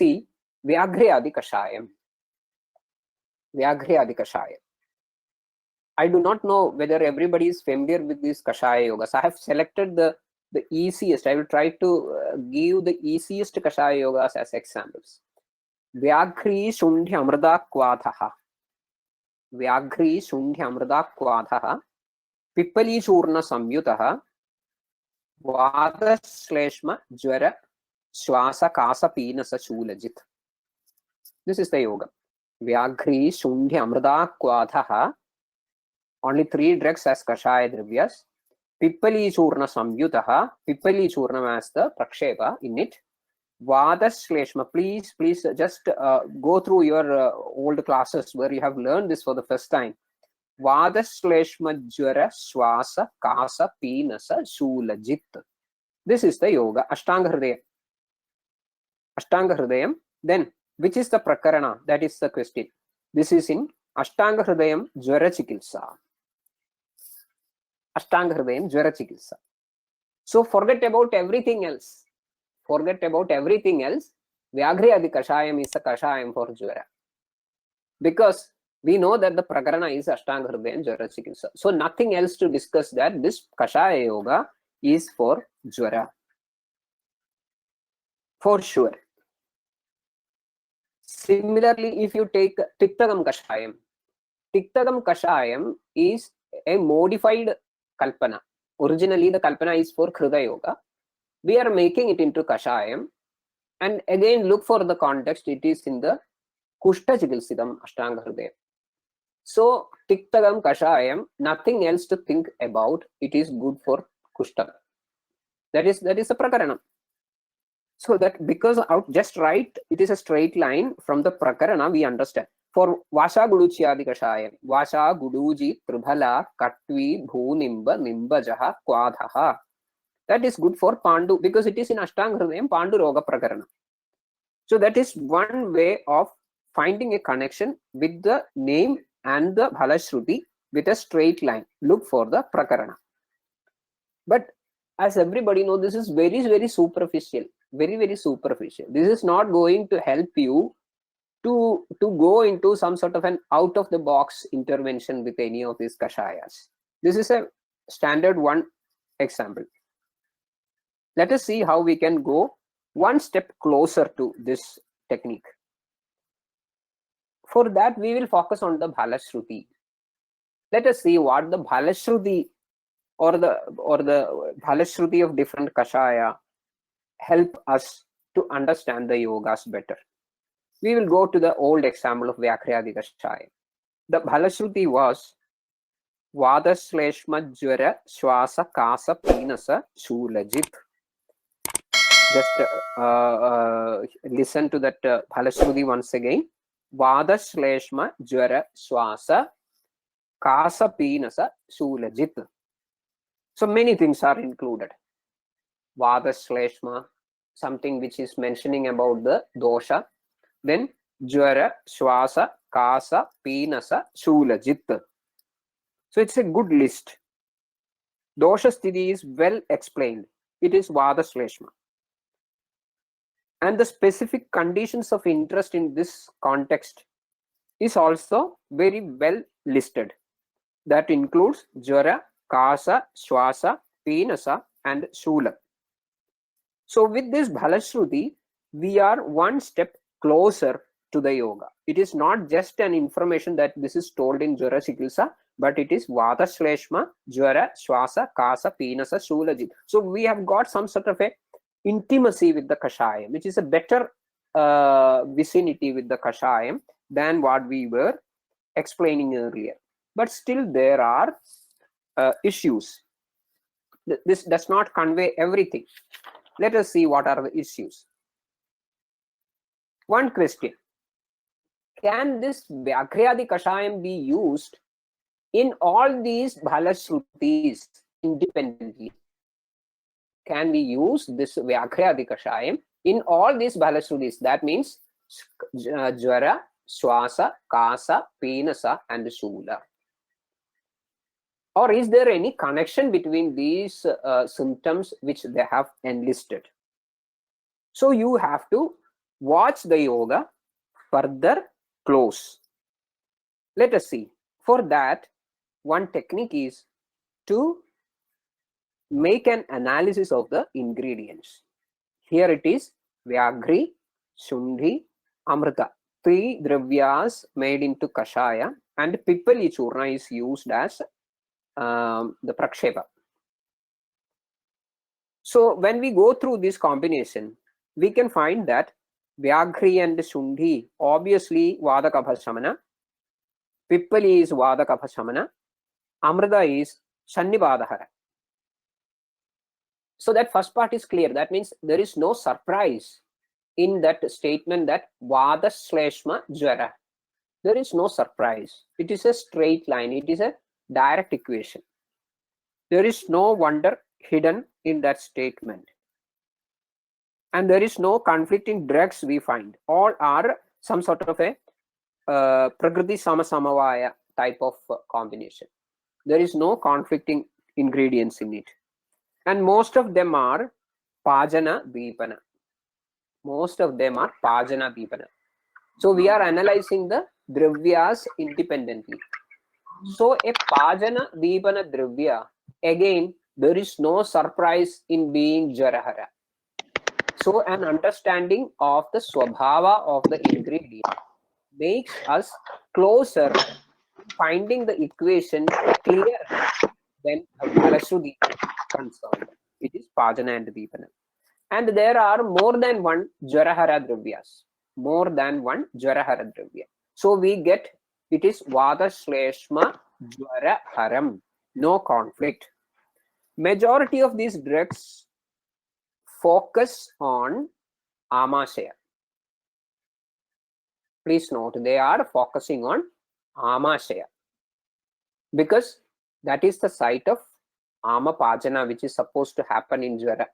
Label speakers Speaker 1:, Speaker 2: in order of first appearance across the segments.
Speaker 1: see Vyaghryadi Kashayam. Vyaghryadi Kashayam. I do not know whether everybody is familiar with these Kashaya yogas. I have selected the easiest. I will try to give the easiest Kashaya yogas as examples. Vyaghri Shundhya Amrada Kvadhaha. Vyaghri Shundhya Amrada Kvadhaha. Pippali Churna Samyutaha. Vada Shleshma Jwara Shwasa Kasa Pinasa Shulajit. This is the yoga. Vyaghri Shundhya Amrada Kvadhaha. Only 3 drugs as Kashaya Dravyas. Pippali Churna Samyutaha. Pippali Churnam as the Prakshepa in it. Vada Shleshma. Please just go through your old classes where you have learned this for the first time. Vada Shleshma Jwara Shwasa Kasa Pinasa Shulajit. This is the yoga. Ashtanga Hridayam. Ashtanga Hridayam. Then, which is the Prakarana? That is the question. This is in Ashtanga Hridayam Jwara Chikitsa. Ashtanga Hridayam Jwara Chikitsa. So forget about everything else. Forget about everything else. Vyaghryadi Kashayam is a Kashayam for Jwara. Because we know that the Prakarana is Ashtanga Hridayam Jwara Chikitsa. So nothing else to discuss that this Kashaya yoga is for Jwara. For sure. Similarly, if you take Tiktagam Kashayam is a modified Kalpana. Originally, the Kalpana is for Khrida Yoga. We are making it into Kashayam. And again, look for the context. It is in the Kushta Chikitsidam Ashtanga Hridayam. So, Tiktagam Kashayam, nothing else to think about. It is good for Kushta. That is a Prakarana. So that because out just right, it is a straight line from the Prakarana, we understand. For Vasha Guduchyadi Kashayam, Vasha Guduji Tribhala Katvi Bhunimba Nimbajaha Kwadhaha. That is good for Pandu because it is in Ashtanga Hridayam Pandu Roga Prakarana. So that is one way of finding a connection with the name and the Bhalashruti with a straight line. Look for the Prakarana. But as everybody knows, this is very superficial. Very superficial. This is not going to help you to go into some sort of an out-of-the-box intervention with any of these Kashayas. This is a standard one example. Let us see how we can go one step closer to this technique. For that, we will focus on the Bhalashruti. Let us see what the Bhalashruti or the Bhalashruti of different Kashaya help us to understand the yogas better. We will go to the old example of Vyaghryadi Kashaya. The Bhalashruti was Vada Shleshma Jwara Shwasa Kasa Pinasa Shulajit. Just listen to that Bhalashruti once again. Vada Shleshma Jwara Shwasa Kasa Pinasa Shulajit. So many things are included. Vada Shleshma, something which is mentioning about the dosha. Then Jwara, Shwasa, Kasa, Pinasa, Shulajit. So it's a good list. Dosha Sthiti is well explained. It is Vada Shleshma. And the specific conditions of interest in this context is also very well listed. That includes Jwara, Kasa, Shwasa, Pinasa, and Shula. So with this Bhalashruti, we are one step closer to the yoga. It is not just an information that this is told in Jwara Chikitsa, but it is Vata Shleshma, Jwara, Shwasa, Kasa, Pinasa, Shulajit. So we have got some sort of a intimacy with the Kashayam, which is a better vicinity with the Kashayam than what we were explaining earlier. But still there are issues. This does not convey everything. Let us see what are the issues. One question. Can this Vyaghryadi Kashayam be used in all these Bhalashrutis independently? Can we use this Vyaghryadi Kashayam in all these Bhalashrutis? That means Jwara, Shwasa, Kasa, Pinasa, and Shula. Or is there any connection between these symptoms which they have enlisted? So you have to watch the yoga further close. Let us see. For that, one technique is to make an analysis of the ingredients. Here it is Vyagri, Shundhi, Amrita. 3 dravyas made into Kashaya, and Pipali Churna is used as the Prakshepa. So when we go through this combination, we can find that Vyagri and Shundhi, obviously Vada Kapha Shamana, Pipali is Vada Kapha Shamana, Amrita is Shannivadahara. So that first part is clear. That means there is no surprise in that statement that Vada Shleshma Jara. There is no surprise. It is a straight line. It is a direct equation. There is no wonder hidden in that statement. And there is no conflicting drugs we find. All are some sort of a Prakriti Samasamavaya type of combination. There is no conflicting ingredients in it. And most of them are Pajana Dipana. Most of them are Pajana Dipana. So we are analyzing the dravyas independently. So a Pajana Dipana dravya, again, there is no surprise in being Jarahara. So an understanding of the Swabhava of the ingredient makes us closer to finding the equation clearer than Bhalashrudi concerned. It is Pajana and Dipana. And there are more than one Jarahara dravyas. More than one Jarahara dravya. So we get it is Vada Shleshma Jwaraharam. No conflict. Majority of these drugs focus on Amashaya. Please note, they are focusing on Amashaya because that is the site of Amapajana which is supposed to happen in Jwara.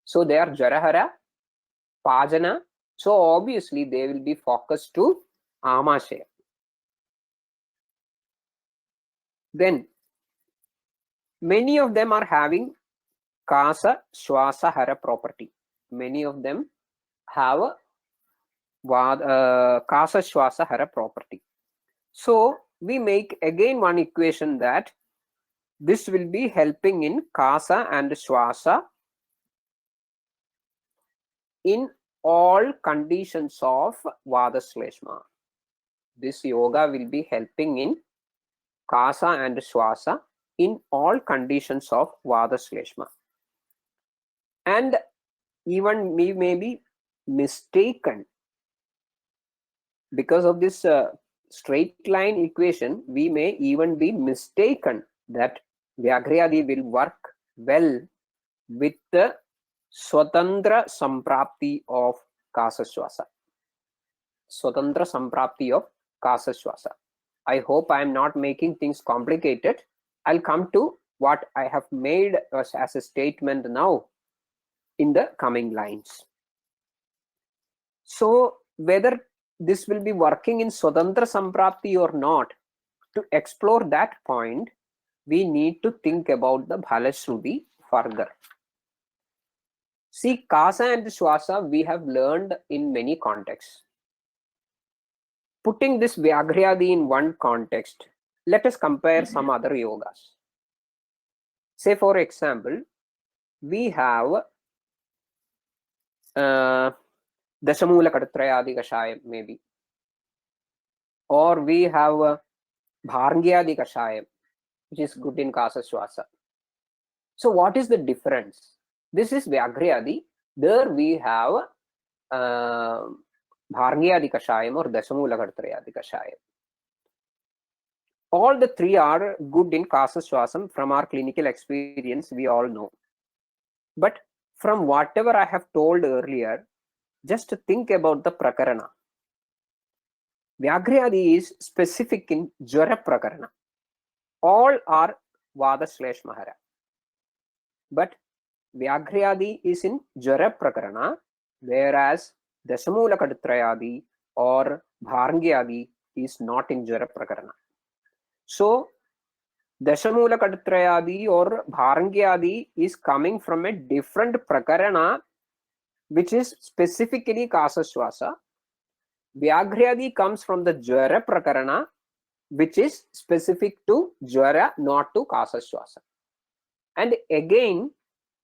Speaker 1: So they are Jarahara, Pajana. So obviously they will be focused to Amashaya. Then many of them are having Kasa Shwasa Hara property. Many of them have Kasa Shwasa Hara property. So we make again one equation that this will be helping in Kasa and Shwasa in all conditions of Vada Shleshma. This yoga will be helping in Kasa and Shwasa in all conditions of Vada Shleshma. And even we may be mistaken because of this straight line equation. We may even be mistaken that Vyagriyadi will work well with the Swatantra Samprati of Kasashwasa. Swatantra Samprati of Kasashwasa. I hope I am not making things complicated. I'll come to what I have made as a statement now in the coming lines. So whether this will be working in Swatantra Samprapti or not, to explore that point, we need to think about the Bhalashrudi further. See, Kasa and Shwasa we have learned in many contexts. Putting this Vyagriyadi in one context, let us compare some other yogas. Say for example, we have Dashamula Katatrayadi Kashaya maybe, or we have Bharngyadi Kashaya, which is good in Kasa Shwasa. So what is the difference? This is Vyagriyadi. There we have Bharngyadi Kashayam or Dashamula Katatrayadi Kashayam. All the three are good in Kasa Shwasam. From our clinical experience, we all know. But from whatever I have told earlier, just think about the Prakarana. Vyagriyadi is specific in Jwara Prakarana. All are Vada Shleshmahara. But Vyagriyadi is in Jwara Prakarana, whereas Dashamula Katatrayadi or Bharngyadi is not in Jwara Prakarana. So Dashamula Katatrayadi or Bharngyadi is coming from a different Prakarana which is specifically Kasashwasa. Vyaghryadi comes from the Jwara Prakarana, which is specific to Jwara, not to Kasashwasa. And again,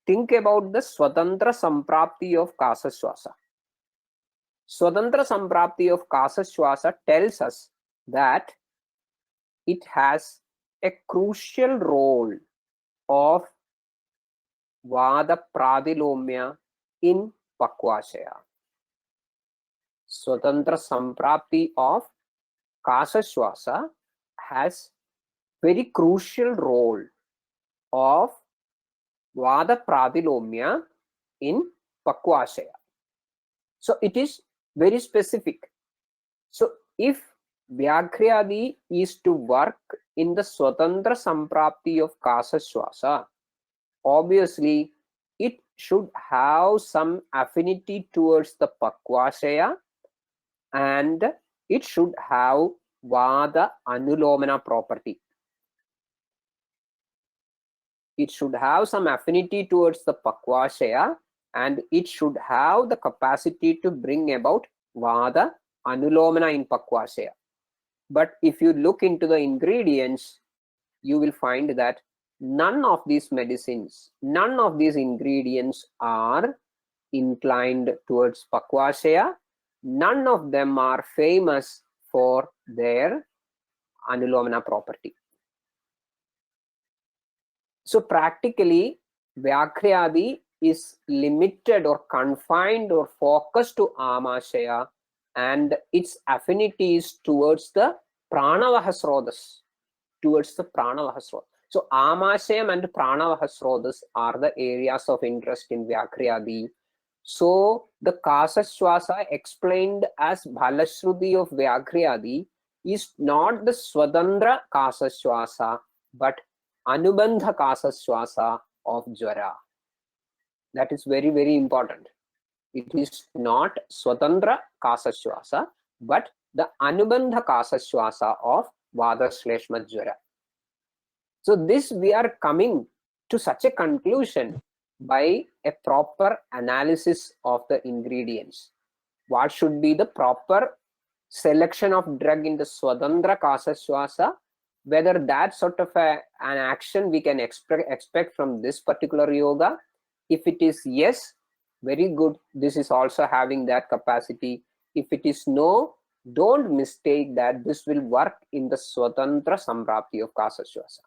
Speaker 1: think about the Swatantra Samprapti of Kasashwasa. Swatantra Samprapti of Kasashwasa tells us that it has a crucial role of Vada Pradilomya in Pakvashaya. Swatantra Samprapti of Kasashwasa has very crucial role of Vada Pradilomya in Pakvashaya. So it is very specific. So if Vyaghryadi is to work in the Swatantra Samprapti of Kasashwasa, obviously it should have some affinity towards the Pakvashaya, and it should have Vada Anulomana property. It should have some affinity towards the Pakvashaya, and it should have the capacity to bring about Vada Anulomana in Pakvashaya. But if you look into the ingredients, you will find that none of these medicines, none of these ingredients are inclined towards Pakvashaya. None of them are famous for their Anulomana property. So practically, Vyaghryadi is limited or confined or focused to Amashaya, and its affinity is towards the Pranavahasrodas, towards the Pranavahasrodas. So Amashayam and Pranavahasrodas are the areas of interest in Vyaghryadi. So the Kasashwasa explained as Bhalashruti of Vyaghryadi is not the Swadandra Kasashwasa, but Anubandha Kasashwasa of Jwara. That is very, very important. It is not Swatantra Kasashwasa, but the Anubandha Kasashwasa of Vada Shleshma Jwara. So this we are coming to such a conclusion by a proper analysis of the ingredients. What should be the proper selection of drug in the Swadandra Kasashwasa? Whether that sort of an action we can expect from this particular yoga. If it is yes, very good, this is also having that capacity. If it is no, don't mistake that this will work in the Swatantra Samprapti of Kasashwasa.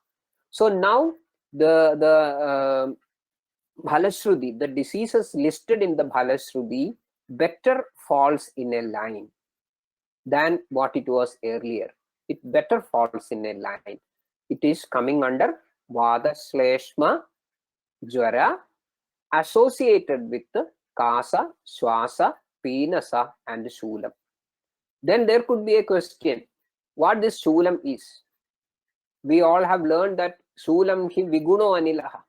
Speaker 1: So now the Bhalashruti, the diseases listed in the Bhalashruti better falls in a line than what it was earlier. It better falls in a line. It is coming under Vada Shleshma Jwara associated with the Kasa, Swasa, Pinasa and Shulam. Then there could be a question, what this Shulam is. We all have learned that Shulam hi Viguno Anilaha.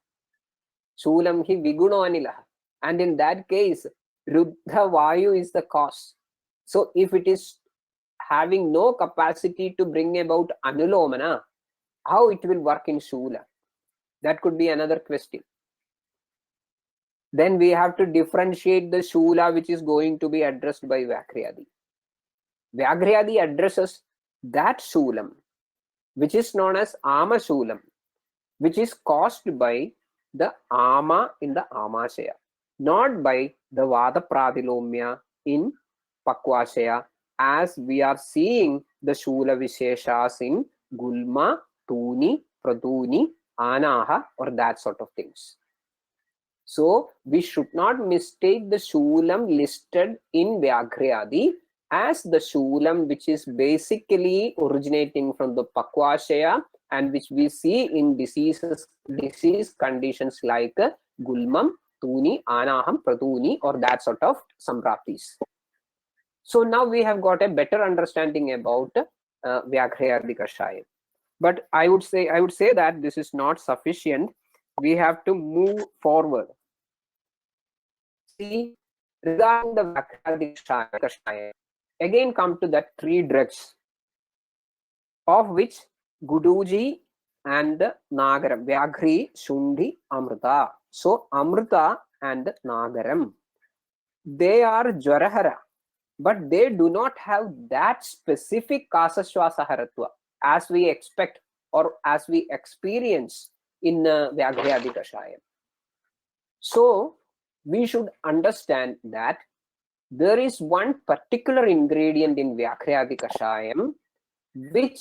Speaker 1: Shulam hi Viguno Anilaha. And in that case, Ruddha Vayu is the cause. So if it is having no capacity to bring about Anulomana, how it will work in Shula? That could be another question. Then we have to differentiate the Shula which is going to be addressed by Vyaghryadi. Vyaghryadi addresses that Shulam which is known as Ama Shulam, which is caused by the Ama in the Amashaya, not by the Vada Pradilomya in Pakvashaya, as we are seeing the Shula Visheshas in Gulma, Tuni, Praduni, Anaha, or that sort of things. So we should not mistake the Shulam listed in Vyaghryadi as the Shulam which is basically originating from the Pakvashaya and which we see in disease conditions like Gulmam, Tuni, Anaham, Praduni, or that sort of Sampraptis. So now we have got a better understanding about Vyaghryadi Kashaya. But I would say that this is not sufficient. We have to move forward. See, regarding the Vyaghryadi Kashaya, again come to that 3 drugs, of which Guduji and Nagaram, Vyaghri, Shundi, Amrita. So Amrita and Nagaram. they are Jwarahara, but they do not have that specific Kasashwasaharatva as we expect or as we experience in Vyaghryadi Kashayam. So we should understand that there is one particular ingredient in Vyaghryadi Kashayam which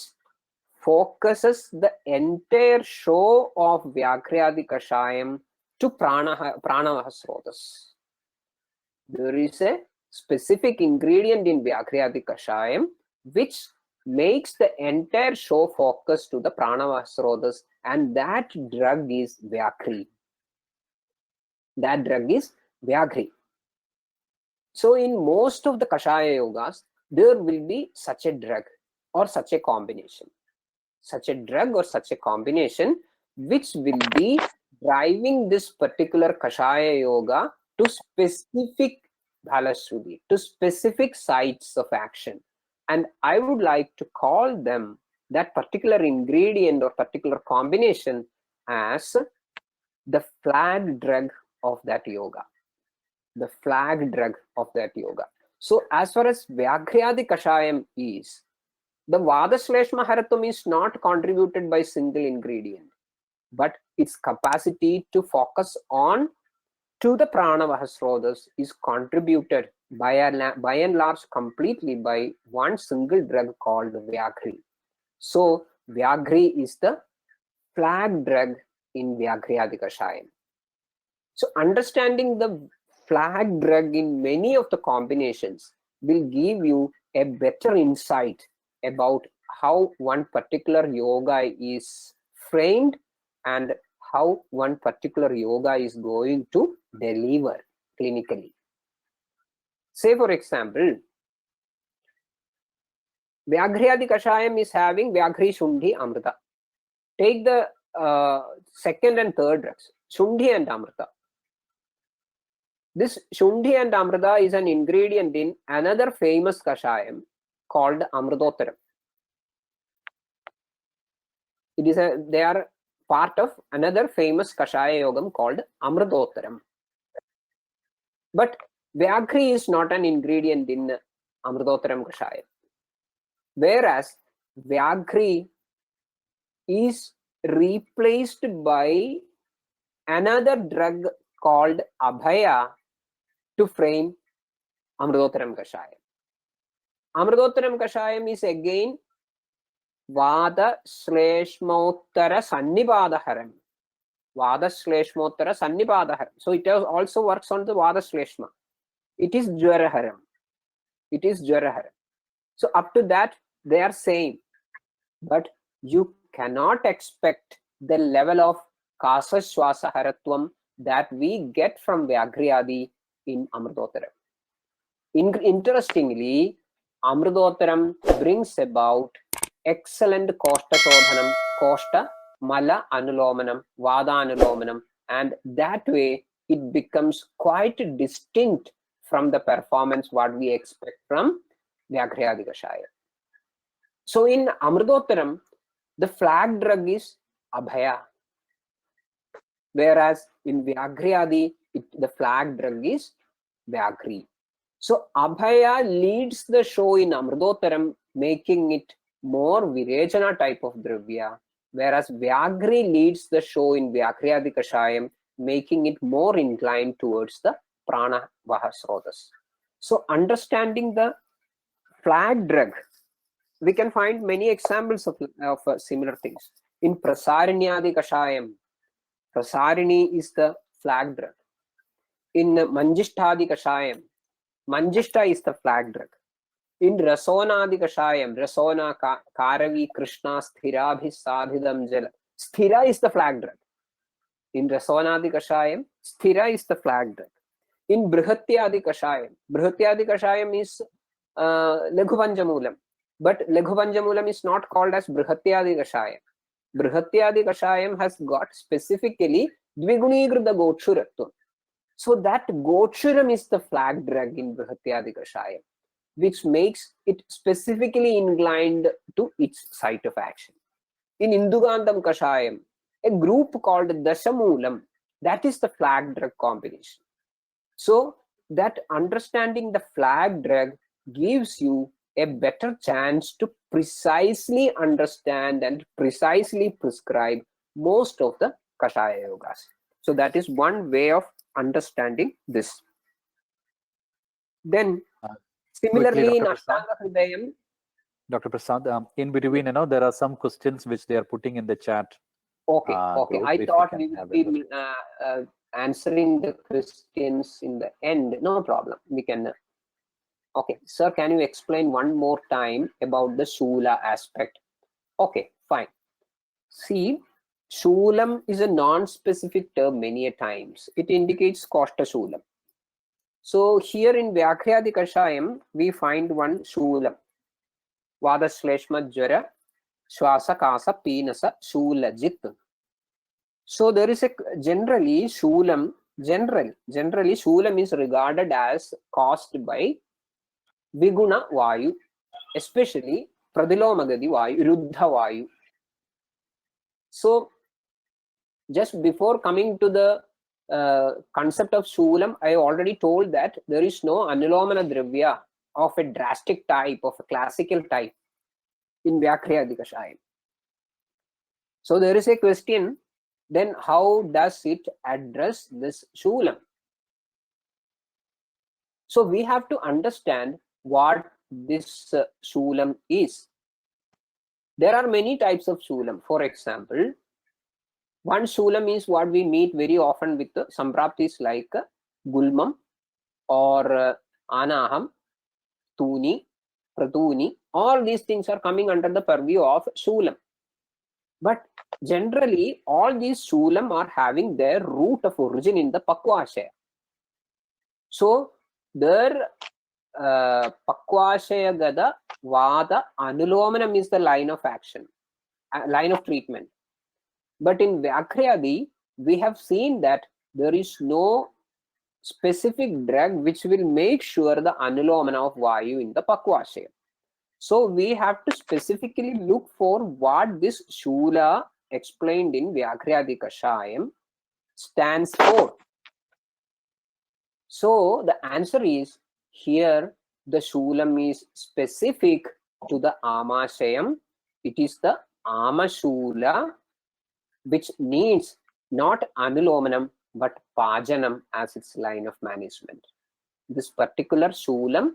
Speaker 1: focuses the entire show of Vyaghryadi Kashayam to Pranavaha Srotas. There is a specific ingredient in Vyaghryadi Kashayam which makes the entire show focus to the Pranavaha Srotas, and that drug is Vyaghri. That drug is Vyaghri. So in most of the Kashaya yogas, there will be such a drug or such a combination. Such a drug or such a combination which will be driving this particular Kashaya yoga to specific Bhalashrudi, to specific sites of action. And I would like to call them, that particular ingredient or particular combination, as the flag drug of that yoga. The flag drug of that yoga. So as far as Vyaghryadi Kashayam is, the Vadashleshma Haratam is not contributed by single ingredient, but its capacity to focus on to the Pranavaha Srotas is contributed by and large completely by one single drug called Vyaghri. So Vyaghri is the flag drug in Vyaghryadi Kashayam. So understanding the flag drug in many of the combinations will give you a better insight about how one particular yoga is framed and how one particular yoga is going to deliver clinically. Say for example, Vyaghryadi Kashayam is having Vyaghri Shundi Amrita. Take the second and third drugs, Shundi and Amrita. This Shundi and Amrita is an ingredient in another famous Kashayam called Amritottaram. They are part of another famous Kashaya Yogam called Amritottaram. But Vyaghri is not an ingredient in Amritottaram Kashaya. Whereas Vyaghri is replaced by another drug called Abhaya to frame Amritottaram Kashaya. Amritottaram Kashayam is again Vada Shleshmottara Sannipadaharam. Vada Shleshmottara Sannipadaharam. So it also works on the Vada Shleshma. It is Jwaraharam. It is Jwaraharam. So up to that they are same. But you cannot expect the level of Kasashwasaharatvam that we get from Vyaghryadi in Amritottaram. Interestingly, Amritottaram brings about excellent Kostha Shodhanam, Kostha Mala Anulomanam, Vada Anulomanam, and that way it becomes quite distinct from the performance what we expect from Vyaghryadi Kashaya. So in Amritottaram, the flag drug is Abhaya, whereas in Vyaghryadi, the flag drug is Vyaghri. So Abhaya leads the show in Amritottaram, making it more Virechana type of Dravya, whereas Vyaghri leads the show in Vyaghryadi Kashayam, making it more inclined towards the Pranavaha Srotas. So understanding the flag drug, we can find many examples of similar things. In Prasarinyadi Kashayam, Prasarini is the flag drug. In Manjishtadi Kashayam, Manjishta is the flag drug. In Rasonadi Kashayam, Rasona Karavi Krishna Sthirabhi Sadhidam Jala, Sthira is the flag drug. In Rasonadi Kashayam, Sthira is the flag drug. In Brihatyadi Kashayam is Laghuvanjamulam. But Laghuvanjamulam is not called as Brihatyadi Kashayam. Brihatyadi Kashayam has got specifically Dvigunigrida Gochuratvam. So that Gochuram is the flag drug in Brihatyadi Kashayam, which makes it specifically inclined to its site of action. In Indugandam Kashayam, a group called Dashamulam, that is the flag drug combination. So that understanding the flag drug gives you a better chance to precisely understand and precisely prescribe most of the Kashaya yogas. So that is one way of understanding this. Then
Speaker 2: Quickly,
Speaker 1: similarly in
Speaker 2: Dr. Prasad.
Speaker 1: Ashtanga Hridayam,
Speaker 2: Dr. Prasad, in between, there are some questions which they are putting in the chat.
Speaker 1: okay,
Speaker 2: Group,
Speaker 1: I
Speaker 2: if
Speaker 1: thought
Speaker 2: we
Speaker 1: we
Speaker 2: can
Speaker 1: would
Speaker 2: have
Speaker 1: be answering the questions in the end. No problem, we can. Okay, sir, can you explain one more time about the Shula aspect? Okay, fine. See, Shulam is a non-specific term many a times. It indicates Kostha Shulam. So here in Vyakhyadi Kashayam, we find one Shulam. Vada Shleshma Jara, Shwasa Kasa Pinasa Shulajit. So there is a generally Shulam, generally Shulam is regarded as caused by Viguna Vayu, especially Pradilomagadi Vayu, Ruddha Vayu. So just before coming to the concept of Shulam, I already told that there is no Anulomana Dravya of a drastic type, of a classical type in Vyakhyadi Kashayam. So there is a question, then how does it address this Shulam? So we have to understand what this Shulam is. There are many types of Shulam. For example, one Shulam is what we meet very often with the Sampraptis like Gulmam or Anaham, Tuni, Pratuni. All these things are coming under the purview of Shulam. But generally, all these Shulam are having their root of origin in the Pakwashaya. So, their Pakwashaya Gada Vada Anulomanam is the line of action, line of treatment. But in Vyakhyadi, we have seen that there is no specific drug which will make sure the Anulomana of Vayu in the Pakwashaya. So we have to specifically look for what this Shula explained in Vyakhyadi Kashayam stands for. So the answer is here the Shulam is specific to the Amashayam. It is the Amashula which needs not Anulomanam but Pajanam as its line of management. This particular Shulam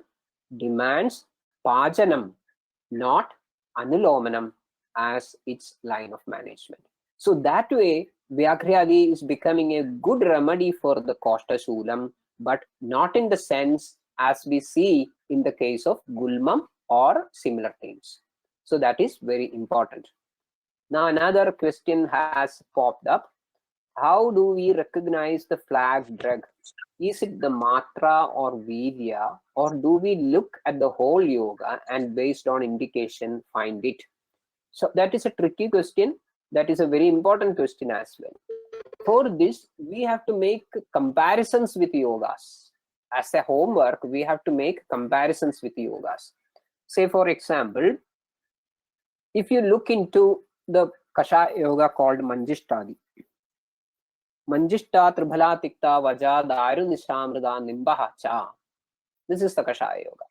Speaker 1: demands Pajanam, not Anulomanam as its line of management. So that way, Vyakhyadi is becoming a good remedy for the Kostha Shulam, but not in the sense as we see in the case of Gulmam or similar things. So that is very important. Now another question has popped up. How do we recognize the flag drug? Is it the matra or virya, or do we look at the whole yoga and based on indication find it? So that is a tricky question. That is a very important question as well. For this, we have to make comparisons with yogas. As a homework, we have to make comparisons with yogas. Say for example, if you look into the Kashaya yoga called Manjishtadi. Manjishta Tribhala Tikta Vaja Daru Nishamrida Nimbaha Cha. This is the Kashaya yoga.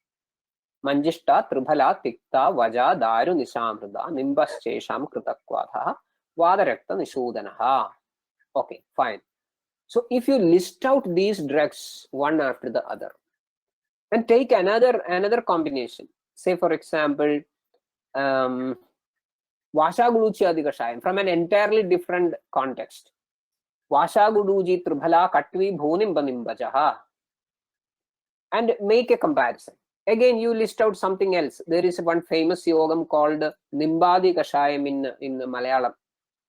Speaker 1: Manjishta Tribhala Tikta Vaja Daru Nishamrida Nimbaschesham Kritakvatha Vadarekta Nishodanaha. Okay, fine. So if you list out these drugs one after the other and take another combination, say for example, Vasha Guduchi Adikashayam from an entirely different context. Vasha Guduji Tribhala Katvi Bhonimbanimbajaha, and make a comparison. Again, you list out something else. There is one famous yogam called Nimbadi Kashayam in Malayalam,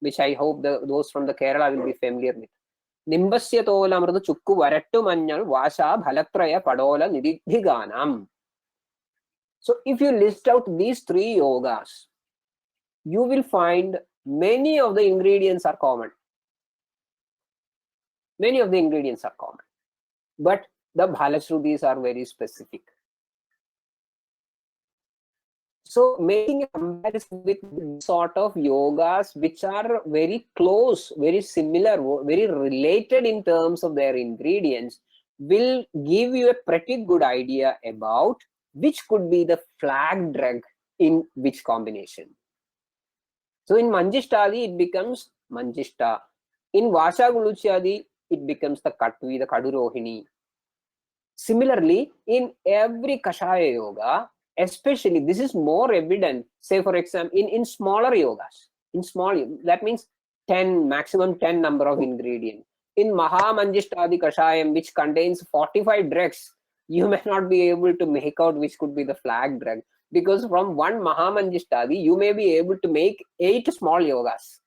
Speaker 1: which I hope those from the Kerala will be familiar with. Nimbasya tola mrudu chukku varattu manjal vasha bhalatraya padola nididhiganam. So if you list out these three yogas, you will find many of the ingredients are common. Many of the ingredients are common. But the Bhalashrutis are very specific. So making a comparison with this sort of yogas which are very close, very similar, very related in terms of their ingredients will give you a pretty good idea about which could be the flag drug in which combination. So in Manjishtadi, it becomes Manjishta. In Vashaguluchadi, it becomes the Katvi, the Kadurohini. Similarly, in every Kashaya yoga, especially this is more evident, say for example, in smaller yogas, in small, that means 10, maximum 10 number of ingredients. In Maha Manjishtadi Kashayam, which contains 45 drugs, you may not be able to make out which could be the flag drug, because from one Maha Manjishtadi, you may be able to make 8 small yogas.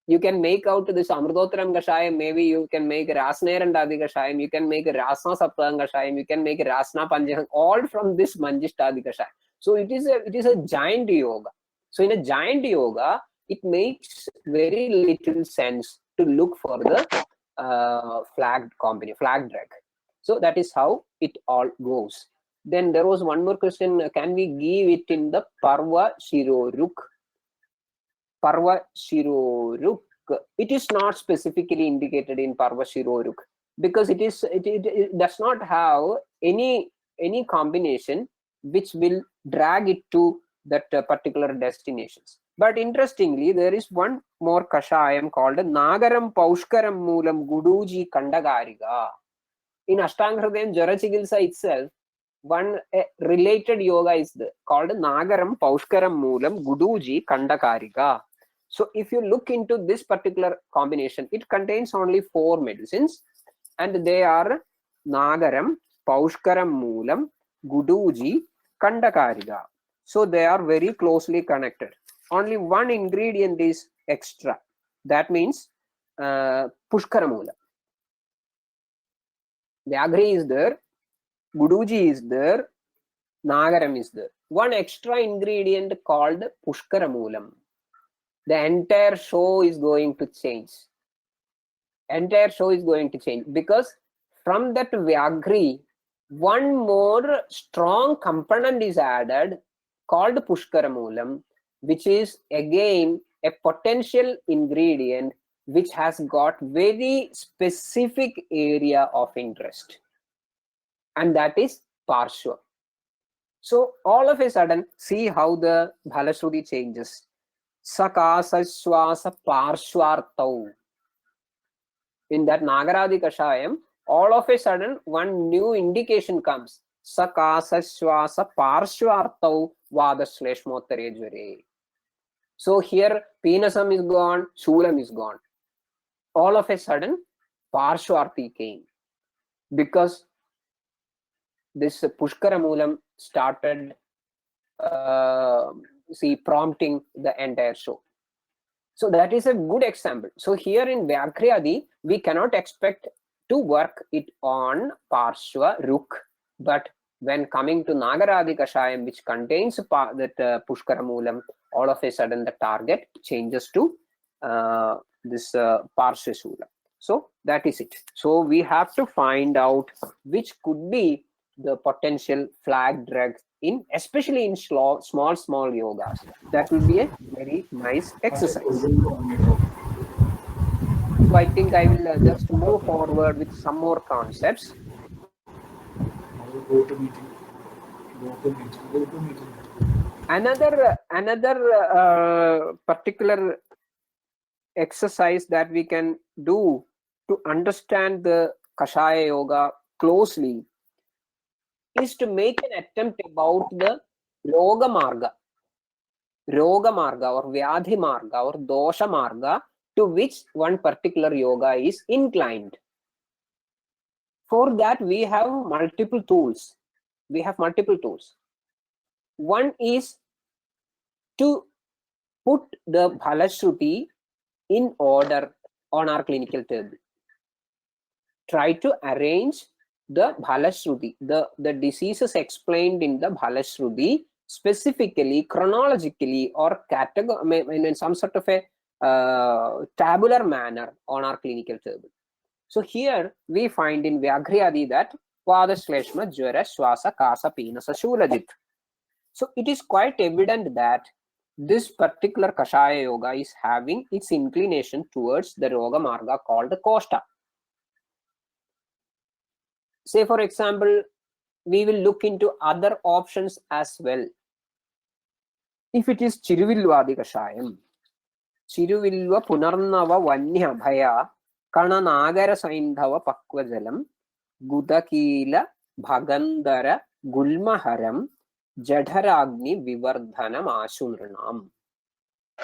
Speaker 1: You can make out this Amrutotram Kashayam, maybe you can make Rasna and Adi Kashayam, you can make Rasna Saptang Kashayam, you can make Rasna Panjaham, all from this Manjishtadi Kashayam. So it is a giant yoga. So in a giant yoga, it makes very little sense to look for the flag drug. So that is how it all goes. Then there was one more question, can we give it in the Parva Shiroruk? Parva Shiroruk, it is not specifically indicated in Parva Shiroruk because it does not have any combination which will drag it to that particular destinations. But interestingly, there is one more Kashayam called Nagaram Paushkaram Moolam Guduji Kandagariga. In Ashtanga Hridayam Jarachigilsa itself, one related yoga is called Nagaram Paushkaram Moolam Guduji Kandakariga. So if you look into this particular combination, it contains only 4 medicines, and they are Nagaram, Paushkaram Moolam, Guduji, Kandakariga. So they are very closely connected. Only one ingredient is extra. That means Pushkara Moolam. Vyagri is there, Guduji is there, Nagaram is there. One extra ingredient called Pushkara Moolam. The entire show is going to change. Entire show is going to change because from that Vyagri, one more strong component is added called Pushkara Moolam, which is again a potential ingredient which has got very specific area of interest, and that is Parshva. So all of a sudden, see how the Bhalashruti changes. Sakasa Swasa Parshvartau. In that Nagaradi Kashayam, all of a sudden one new indication comes. Sakasa Swasa Parshvartau Vadashleshmotarejvare. So here Penasam is gone, Shulam is gone. All of a sudden Parshvarti came because this Pushkara Moolam started prompting the entire show. So that is a good example. So here in Vyakriyadi, we cannot expect to work it on Parshva Ruk, but when coming to Nagaradi Kashayam, which contains that Pushkara Moolam, all of a sudden the target changes to this Parshva Shula. So that is it. So we have to find out which could be the potential flag drug in, especially in small yogas. That will be a very nice exercise. So I think I will just move forward with some more concepts. Another particular exercise that we can do to understand the Kashaya yoga closely is to make an attempt about the Roga Marga or Vyadhi Marga or Dosha Marga to which one particular yoga is inclined. For that, we have multiple tools. One is to put the Bhalashruti in order on our clinical table. Try to arrange the Bhalashruti, the diseases explained in the Bhalashruti, specifically, chronologically, or in some sort of a tabular manner on our clinical table. So here we find in Vyagriyadi that Vada Shleshma Jwara Swasa Kasa Penasa Shulajit. So it is quite evident that this particular Kashaya yoga is having its inclination towards the Roga Marga called the Kostha. say for example, we will look into other options as well. If it is Chiruvilvadi Kashayam, Chiruvilva Punarnava Vanya Bhaya Kana Nagara Saindhava Pakvajalam Gudakila Bhagandara Gulmaharam Jadharagni Vivardhanam Ashurnam.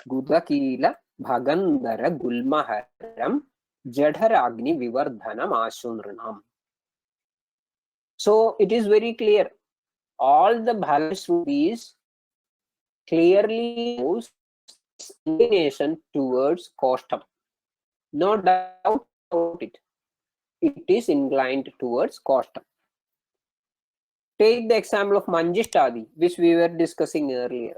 Speaker 1: Gudakila Bhagandara Gulmaharam Jadharagni Vivardhanam Ashurnam. So it is very clear. All the Bhalasrutis clearly shows inclination towards Kostham. No doubt about it. It is inclined towards Kostham. Take the example of Manjishtadi, which we were discussing earlier.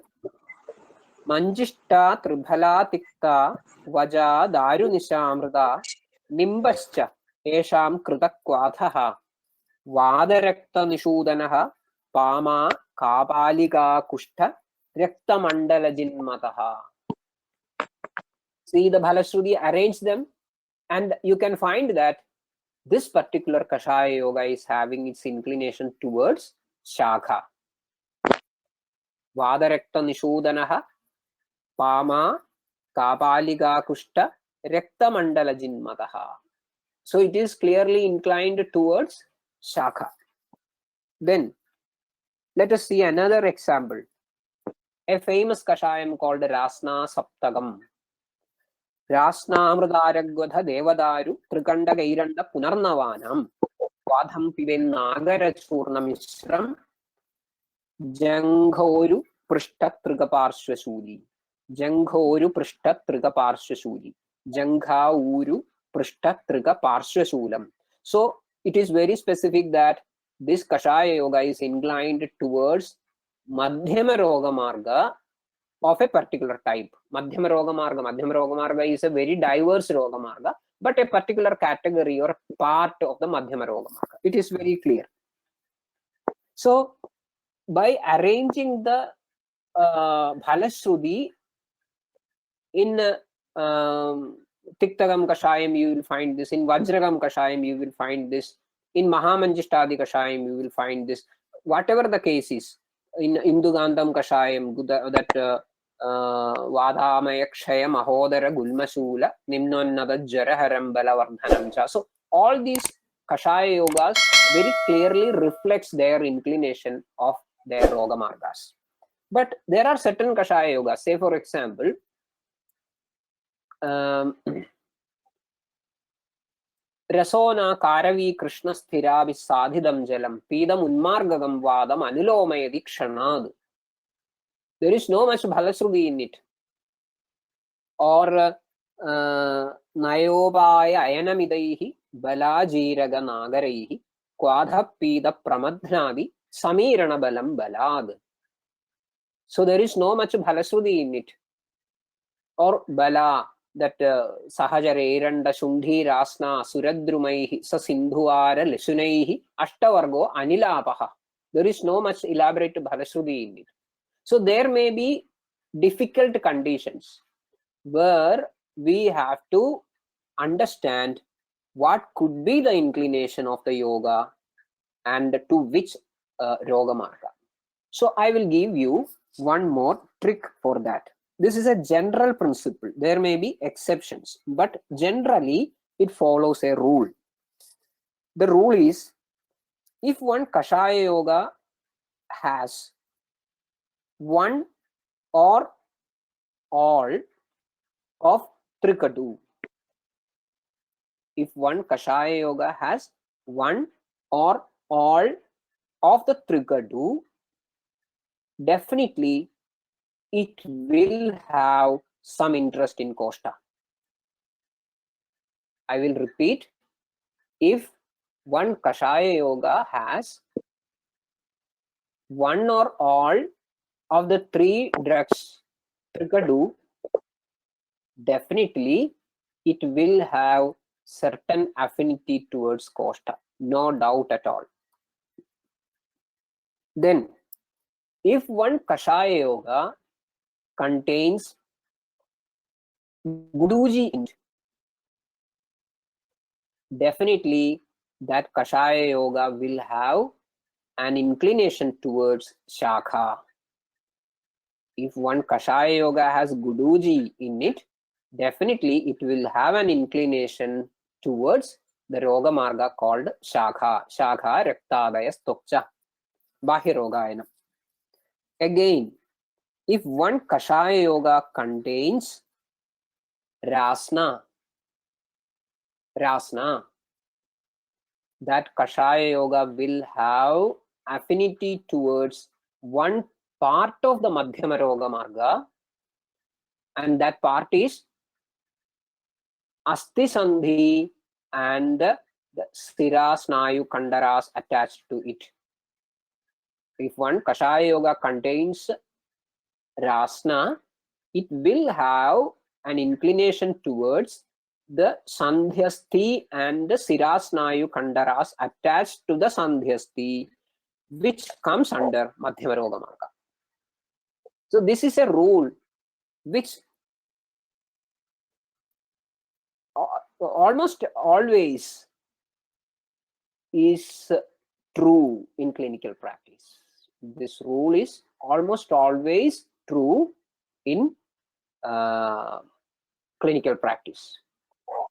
Speaker 1: Manjishta Tribhala Tikta Vaja Darunishamrda Nimbascha Esham Kritakvathaha Vadarakta Nishudanaha Pama Kapalika Kushta Rakta Mandala Jinmataha. See, the Bhalasruti arrange them, and you can find that this particular Kashaya Yoga is having its inclination towards Shakha. Vadarakta Nishudanaha Pama Kapalika Kushta Rakta Mandala Jinmataha. So it is clearly inclined towards Shakha. Then let us see another example. A famous Kashayam called Rasna Saptagam. Rasna Amrudaragwadha Devadaru Trikanda Gairanda Punarnavanam Vadham Piven Nagara Churnamishram Janghoru Prishta Trigaparshasudi. Janghoru Prishta Trigaparshasudi. Jangha Uru Prishta Trigaparshasulam. So it is very specific that this Kashaya Yoga is inclined towards Madhyama Roga Marga of a particular type. Madhyama Roga Marga is a very diverse Roga Marga, but a particular category or part of the Madhyama Roga Marga. It is very clear. So, by arranging the Bhalasruti in Tiktagam Kashayam, you will find this. In Vajragam Kashayam, you will find this. In Mahamanjishtadi Kashayam, you will find this. Whatever the case is, in Indugandam Kashayam, that Vadhamaya Kshaya Mahodara Gulmasula Nimnonnada Jaraharam Balavardhanam Cha. So all these Kashaya Yogas very clearly reflects their inclination of their Roga Margas. But there are certain Kashaya Yogas. Say for example, Rasona Karavi Krishna Sthira Visadhidam Jalam Pidam Unmargagam Vadam Anulomayadi Kshanad. There is no much Bhalasruti in it. Or Nayobaya Ayanamidaihi Balajiraga Nagaraihi Kwadha Pida Pramadhnadi Samirana Balam Balad. So there is no much Bhalasruti in it. Or Bala, that Sahajare Randa Shundhi Rasna Suradrumaihi Sasindhuara Lisunaihi Ashtavargo Anilapaha. There is no much elaborate Bhalasruti in it. So there may be difficult conditions where we have to understand what could be the inclination of the yoga and to which Roga Marga. So I will give you one more trick for that. This is a general principle. There may be exceptions, but generally it follows a rule. The rule is, if one Kashaya Yoga has one or all of Trikadu, if one Kashaya Yoga has one or all of the Trikadu, definitely it will have some interest in Kostha. I will repeat, if one Kashaya Yoga has one or all of the three drugs Trikadu, definitely it will have certain affinity towards Kostha, no doubt at all. Then, if one Kashaya Yoga contains Guduji, definitely that Kashaya Yoga will have an inclination towards Shakha. If one Kashaya Yoga has Guduji in it, definitely it will have an inclination towards the Roga Marga called Shakha. Shakha Rektadaya Stokcha Bahirogayana. Again, if one Kashaya Yoga contains Rasna, that Kashaya Yoga will have affinity towards one part of the Madhyama Roga Marga, and that part is Asti Sandhi and the Stira Snayu Kandaras attached to it. If one Kashaya Yoga contains Rasna, it will have an inclination towards the Sandhyasti and the Sirasnayu Kandaras attached to the Sandhyasti, which comes under Madhyama Roga Marga. So this is a rule which almost always is true in clinical practice. This rule is almost always true in clinical practice.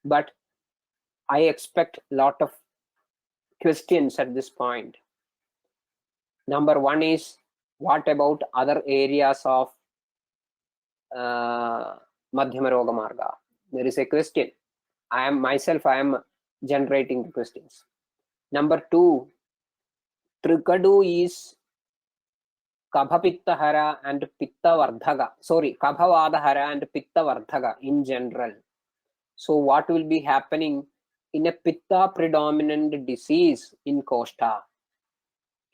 Speaker 1: But I expect a lot of questions at this point. Number one is, what about other areas of Madhyama Roga Marga? There is a question. I am generating the questions. Number two, Trikadu is Kabha Pitta Hara and Pitta Vardhaga. Sorry, Kabha Vada Hara and Pitta Vardhaga in general. So what will be happening in a Pitta predominant disease in Kostha?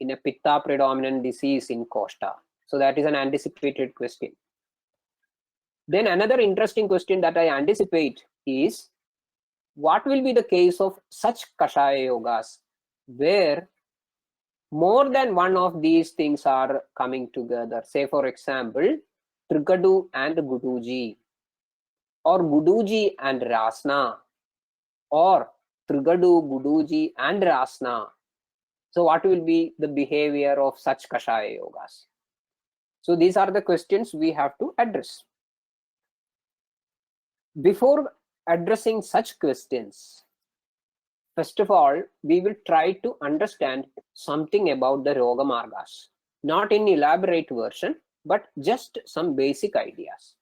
Speaker 1: In a Pitta predominant disease in Kostha. So that is an anticipated question. Then another interesting question that I anticipate is, what will be the case of such Kashaya Yogas where more than one of these things are coming together? Say for example, Trikadu and Guduji, or Guduji and Rasna, or Trigadu, Guduji and Rasna. So what will be the behavior of such Kashaya Yogas? So these are the questions we have to address. Before addressing such questions, first of all, we will try to understand something about the Roga Margas. Not in elaborate version, but just some basic ideas.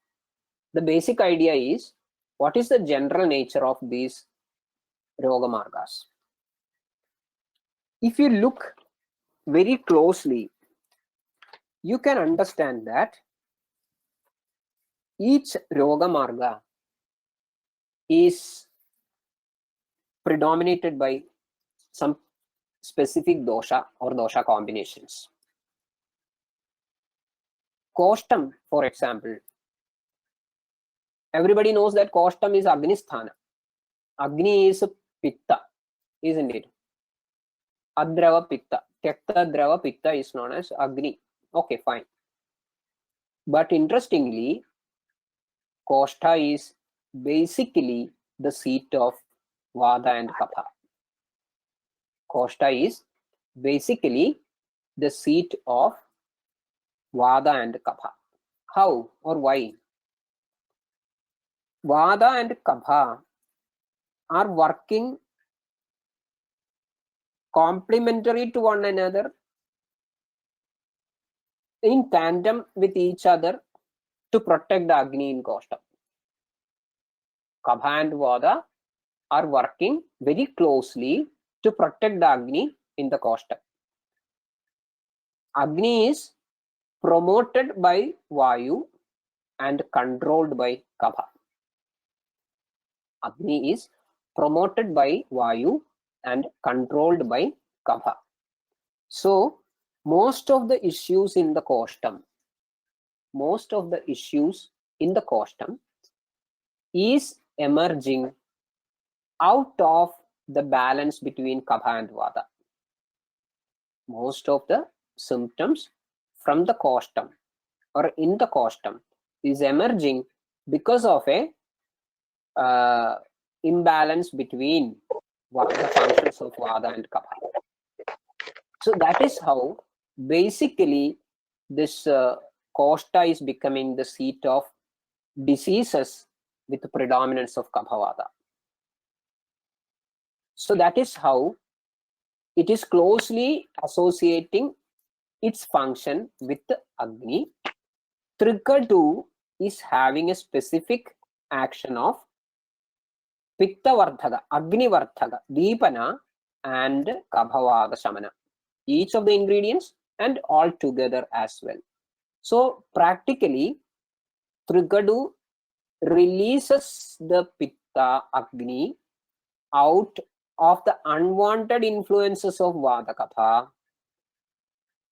Speaker 1: The basic idea is, what is the general nature of these Roga Margas? If you look very closely, you can understand that each Roga Marga is predominated by some specific dosha or dosha combinations. Kostam, for example, everybody knows that Kostam is Agnisthana. Agni is Pitta, isn't it? Adrava Pitta. Tekta Drava Pitta is known as Agni. Okay, fine. But interestingly, Kostha is basically the seat of Vada and Kapha. Kostha is basically the seat of Vada and Kapha. How or why? Vada and Kapha are working complementary to one another, in tandem with each other, to protect the Agni in Kostha. Kapha and Vada are working very closely to protect the Agni in the Kostha. Agni is promoted by Vayu and controlled by Kapha. Agni is promoted by Vayu and controlled by Kapha. So most of the issues in the Kostam, is emerging out of the balance between Kapha and Vada. Most of the symptoms from the Kostam or in the Kostam is emerging because of a imbalance between the functions of Vata and Kapha. So that is how basically this Kostha is becoming the seat of diseases with the predominance of Kapha Vata. So that is how it is closely associating its function with the Agni. Trikadu is having a specific action of Pitta Vardhaga, Agni Vardhaga, Deepana, and Kaphavada Shamana. Each of the ingredients and all together as well. So practically, Trikadu releases the Pitta Agni out of the unwanted influences of Vata Kapha,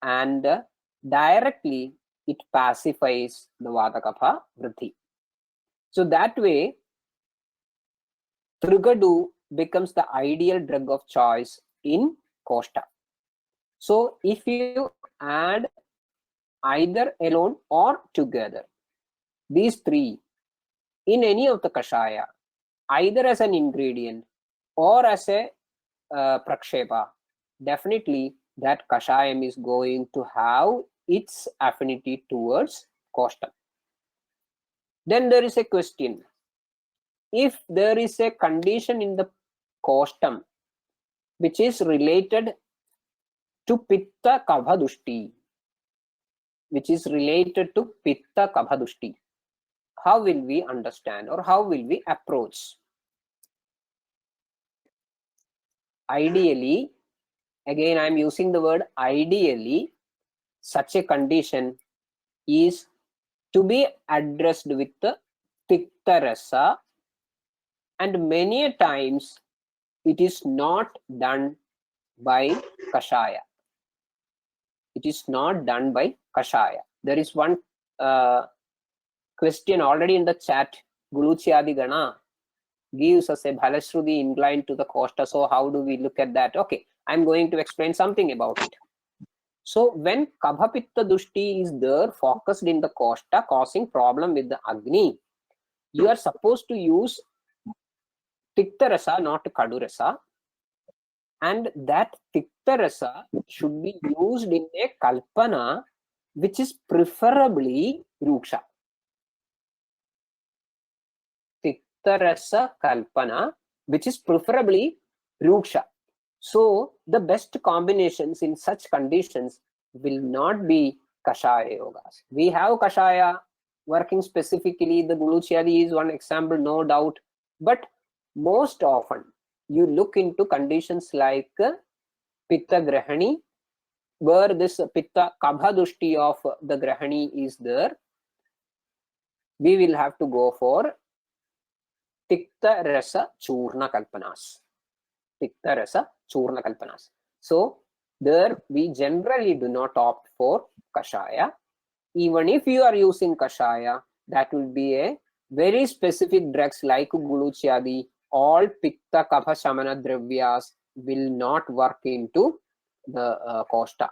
Speaker 1: and directly it pacifies the Vata Kapha Vriddhi. So that way, Trikadu becomes the ideal drug of choice in Kostha. So if you add either alone or together, these three in any of the Kashaya, either as an ingredient or as a prakshepa, definitely that Kashayam is going to have its affinity towards Kostha. Then there is a question. If there is a condition in the Kostam which is related to Pitta Kabhadushti, which is related to Pitta Kabhadushti, how will we understand or how will we approach? Ideally, again I am using the word ideally, such a condition is to be addressed with the Pitta Rasa, and many times it is not done by Kashaya. It is not done by Kashaya. There is one question already in the chat. Guluchyadi Gana gives us a Bhalashruti inclined to the Kostha. So how do we look at that? Okay, I'm going to explain something about it. So when Kabha Pitta Dushti is there focused in the Kostha, causing problem with the Agni, you are supposed to use Tikta Rasa, not Kadu Rasa. And that Tikta Rasa should be used in a Kalpana which is preferably Ruksha. Tikta Rasa Kalpana which is preferably Ruksha. So the best combinations in such conditions will not be Kashaya yogas. We have Kashaya working specifically, the Guluchyadi is one example, no doubt, but most often you look into conditions like Pitta Grahani, where this Pitta Kabhadushti of the Grahani is there, we will have to go for Tikta Rasa Churna Kalpanas. Tikta Rasa Churna Kalpanas. So there we generally do not opt for Kashaya. Even if you are using Kashaya, that will be a very specific drugs like Guluchyadi. All Pitta Kapha Shamana Dravyas will not work into the Kostha.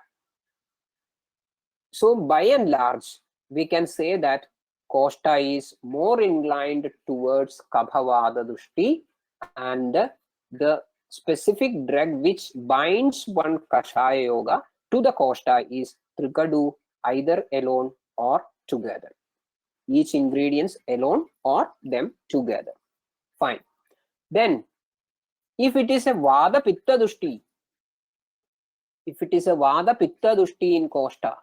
Speaker 1: So by and large, we can say that Kostha is more inclined towards Kabhavada Dushti, and the specific drug which binds one Kashaya Yoga to the Kostha is Trikadu, either alone or together. Each ingredients alone or them together. Fine. Then, if it is a Vada Pitta Dushti, if it is a Vada Pitta Dushti in Kostha,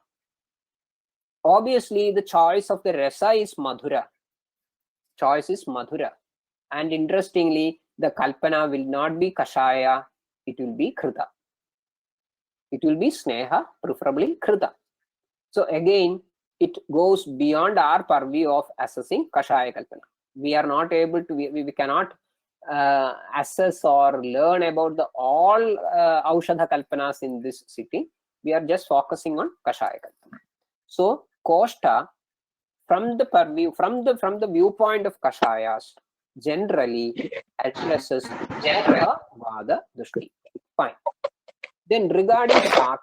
Speaker 1: obviously the choice of the Rasa is Madhura. Choice is Madhura. And interestingly, the Kalpana will not be Kashaya, it will be Krita. It will be Sneha, preferably Krita. So again, it goes beyond our purview of assessing Kashaya Kalpana. We are not able to, we cannot assess or learn about the all Aushadha Kalpanas in this sitting. We are just focusing on Kashaya Kalpana. So Kostha, from the purview, from the viewpoint of Kashayas, generally addresses Vada Dushti. Fine. Then regarding Shakha,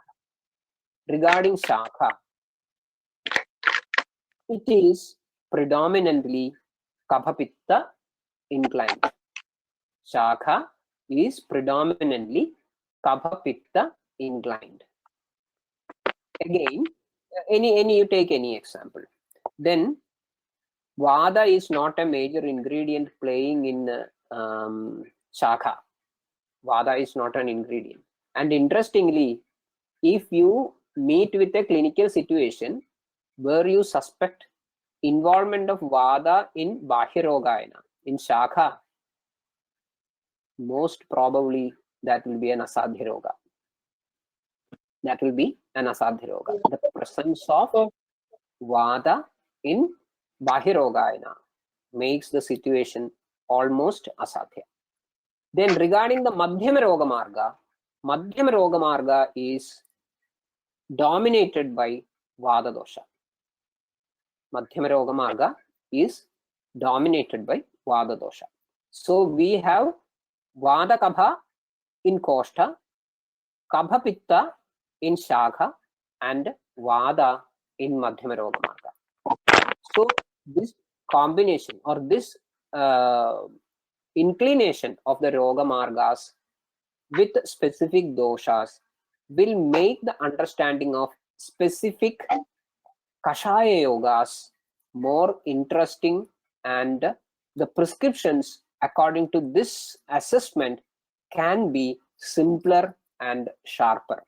Speaker 1: it is predominantly Kapha Pitta inclined. Shakha is predominantly Kapha Pitta inclined. Again, any you take any example. Then Vada is not a major ingredient playing in Shakha. Vada is not an ingredient. And interestingly, if you meet with a clinical situation where you suspect involvement of Vada in Bahirogayana, in Shakha, most probably that will be an Asadhya Roga. That will be an Asadhya Roga. The presence of Vada in Bahirogayana makes the situation almost Asadhya. Then regarding the Madhyama Roga Marga is dominated by Vada dosha. Madhyama Roga Marga is dominated by Vada dosha. So we have Vada Kapha in Kostha, Kapha Pitta in Shakha, and Vada in Madhyama Roga Marga. So this combination or this inclination of the Roga Margas with specific doshas will make the understanding of specific Kashaya yogas more interesting, and the prescriptions according to this assessment can be simpler and sharper.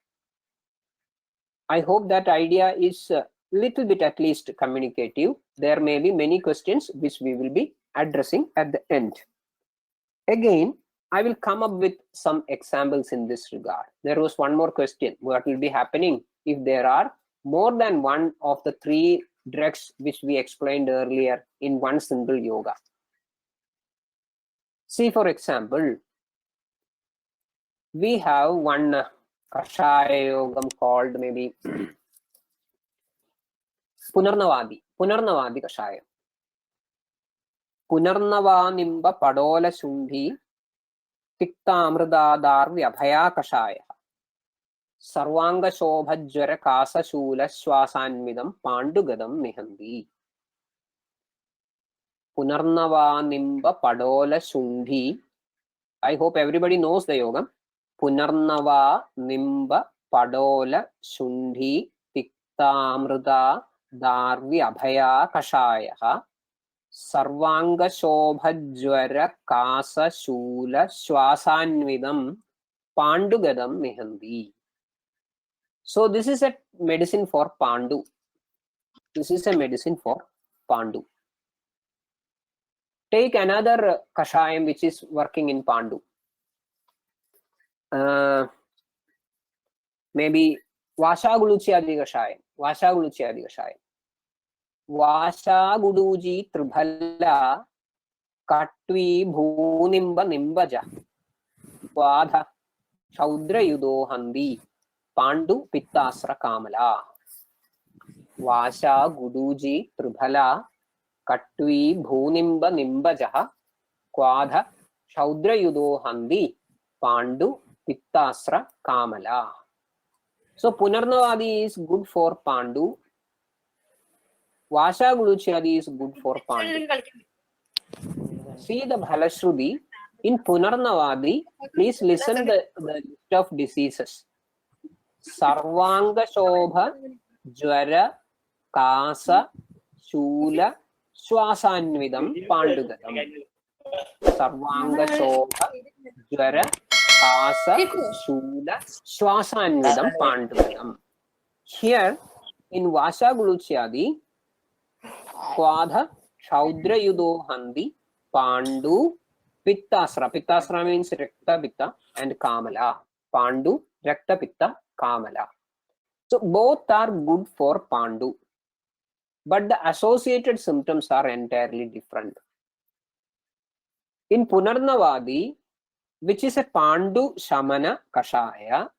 Speaker 1: I hope that idea is a little bit at least communicative. There may be many questions which we will be addressing at the end. Again, I will come up with some examples in this regard. There was one more question. What will be happening if there are more than one of the three drugs which we explained earlier in one single yoga? See, for example, we have one Kashaya yogam called maybe Punarnavadi Kashaya. Punarnavanimba Padola Sundhi Tiktamrdadarvyabhaya Kashaya. Sarvanga Shobhajwara Kasa Shula Swasanmidam Pandugadam Nihandi. Punarnavanimba Padola Sundhi. I hope everybody knows the yoga. Punarnava Nimba Padola Sundhi Tiktamrda Darvi Abhaya Kashaya Sarvanga Shobhajwara Kasa Shula Swasanvidam Pandugadam Nihandi. So this is a medicine for Pandu. This is a medicine for Pandu. Take another Kashayam which is working in Pandu. Maybe Vashaguluchiyadi Kashayam. Vashaguluchiyadi Kashayam. Vashaguduji Tribhala Katvi Bhunimba Nimbaja Vadha Shaudra Yudo Handi Pandu Pittasra Kamala. Vashaguduji Tribhala Katvi Bhunimba Nimbaja Kwadha Shaudra Yudo Handi Pandu Pittasra Kamala. So Punarnavadi is good for Pandu. Vashaguluchiyadi is good for Pandu. See the Bhalashruti. In Punarnavadi, please listen the list of diseases. Sarvanga Shobha, Jwara, Kasa, Shula, Swasanvidam, Pandugadam. Sarvanga Shobha, Jwara, Kasa, Shula, Swasanvidam, Pandugadam. Here in Vashaguluchiyadi, Kwadha, Shaudra Yudo Handi, Pandu, Pittasra. Pittasra means Rekta Pitta and Kamala. Pandu, Rekta Pitta, Kamala. So both are good for Pandu. But the associated symptoms are entirely different. In Punarnavadi, which is a Pandu Shamana Kashaya,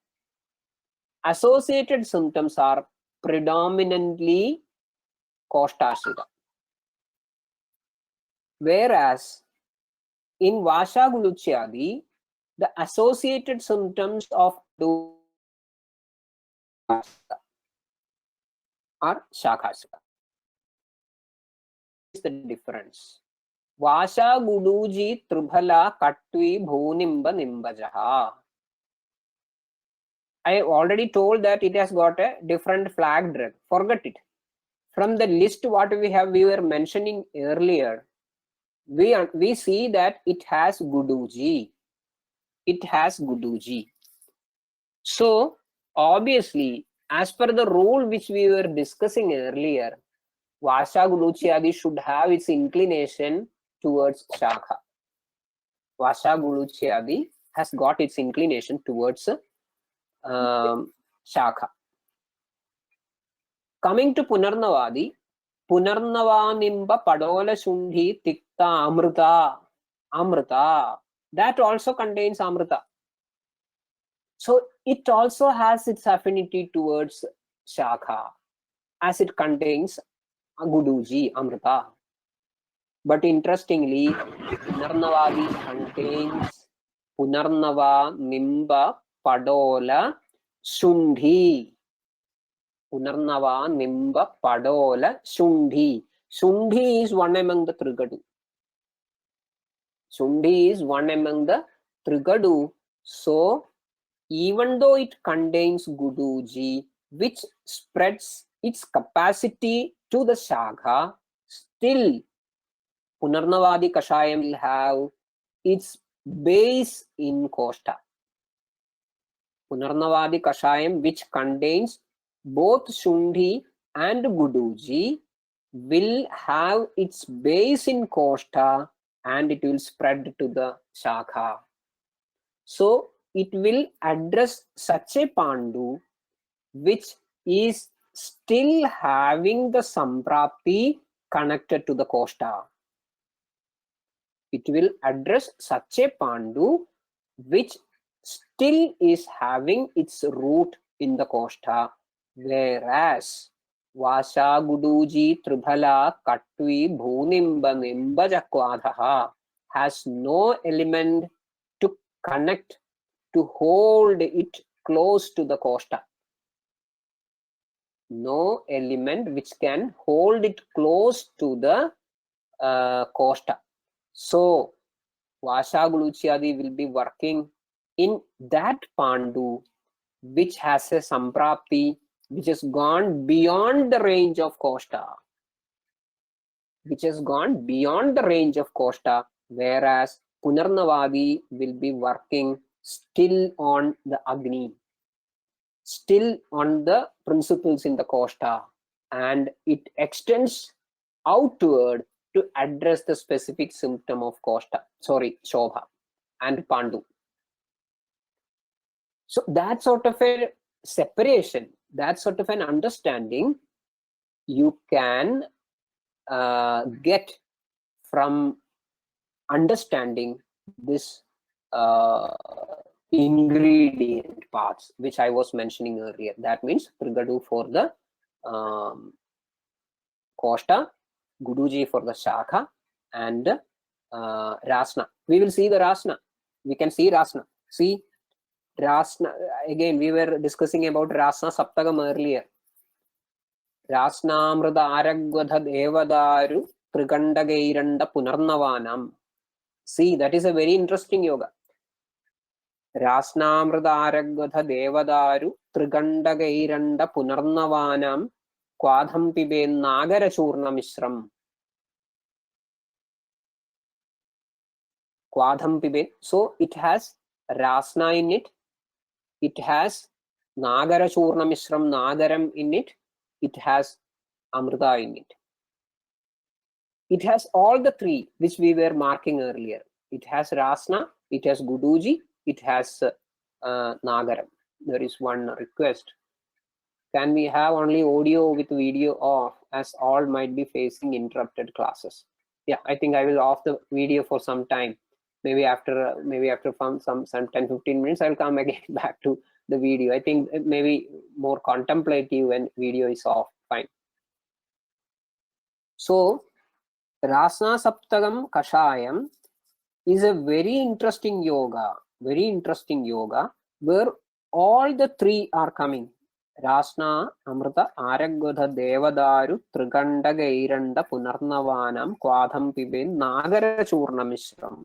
Speaker 1: associated symptoms are predominantly Kostashrita. Whereas in Vashaguluchiyadi, the associated symptoms of are Shakhashrita. Is the difference. Vasha Guduji Trubhala Katvi Bhunimba Nimbajaha. I already told that it has got a different flag drug. Forget it. From the list what we were mentioning earlier, we see that it has Guduji. It has Guduji. So obviously, as per the rule which we were discussing earlier, Vasha Guluchyadi should have its inclination towards Shakha. Vasha Guluchyadi has got its inclination towards Shakha. Coming to Punarnavadi, Punarnavanimba Padola Shundi Tikta Amrita. Amrita. That also contains Amrita. So it also has its affinity towards Shakha, as it contains Guduji, Amrita. But interestingly, Punarnavadi contains Punarnava, Nimba, Padola, Shundi. Punarnava, Nimba, Padola, Shundi. Shundi is one among the Trigadu. Shundi is one among the Trigadu. So, even though it contains Guduji, which spreads its capacity to the Shakha, still Punarnavadi Kashayam will have its base in Kostha. Punarnavadi Kashayam, which contains both Shundi and Guduji, will have its base in Kostha and it will spread to the Shakha. So it will address such a Pandu which is still having the Samprati connected to the Kostha. It will address such a Pandu which still is having its root in the Kostha, whereas Vasha Guduji Tribhala Katvi Bhunimba Nimba Jakwadhaha has no element to connect, to hold it close to the Kostha. No element which can hold it close to the Kostha. So Vasha Guluchyadi will be working in that Pandu which has a Samprapti which has gone beyond the range of Kostha. Which has gone beyond the range of Kostha, whereas Punarnavadi will be working still on the Agni, still on the principles in the Kostha, and it extends outward to address the specific symptom of Shobha and Pandu. So that sort of a separation, that sort of an understanding you can get from understanding this ingredient parts which I was mentioning earlier. That means Trigadu for the Kostha, Guduji for the Shakha, and Rasna. We will see the Rasna. We can see Rasna. See Rasna, again we were discussing about Rasna Saptagam earlier. Rasnamrita Aragvadha Devadaru Trigandagairanda Punarnavanam. See, that is a very interesting yoga. Rasnamrita Aragvadha Devadaru Trigandagairanda Punarnavanam Kwadham Pibe Nagara Churna Mishram. Kwadham Pibe. So it has Rasna in it. It has Nagara Churna Mishram, Nagaram in it. It has Amrita in it. It has all the three which we were marking earlier. It has Rasna, it has Guduji, it has Nagaram. There is one request. Can we have only audio with video off, as all might be facing interrupted classes? Yeah, I think I will off the video for some time. Maybe after some 10-15 minutes, I'll come again back to the video. I think it may be more contemplative when video is off. Fine. So Rasna Saptagam Kashayam is a very interesting yoga where all the three are coming. Rasna Amrita Aragudha Devadaru Triganda Gairanda Punarnavanam Kwadham Piben Nagara Churna Mishram.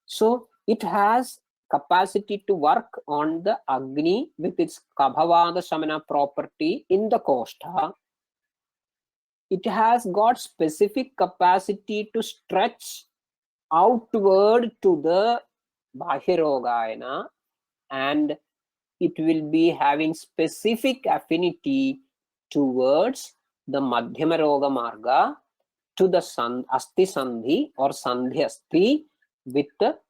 Speaker 1: So it has capacity to work on the Agni with its Kabhavada Shamana property in the Kostha. It has got specific capacity to stretch outward to the Bahirogayana, and it will be having specific affinity towards the Madhyama Roga Marga, to the Asti Sandhi or Sandhi Asti with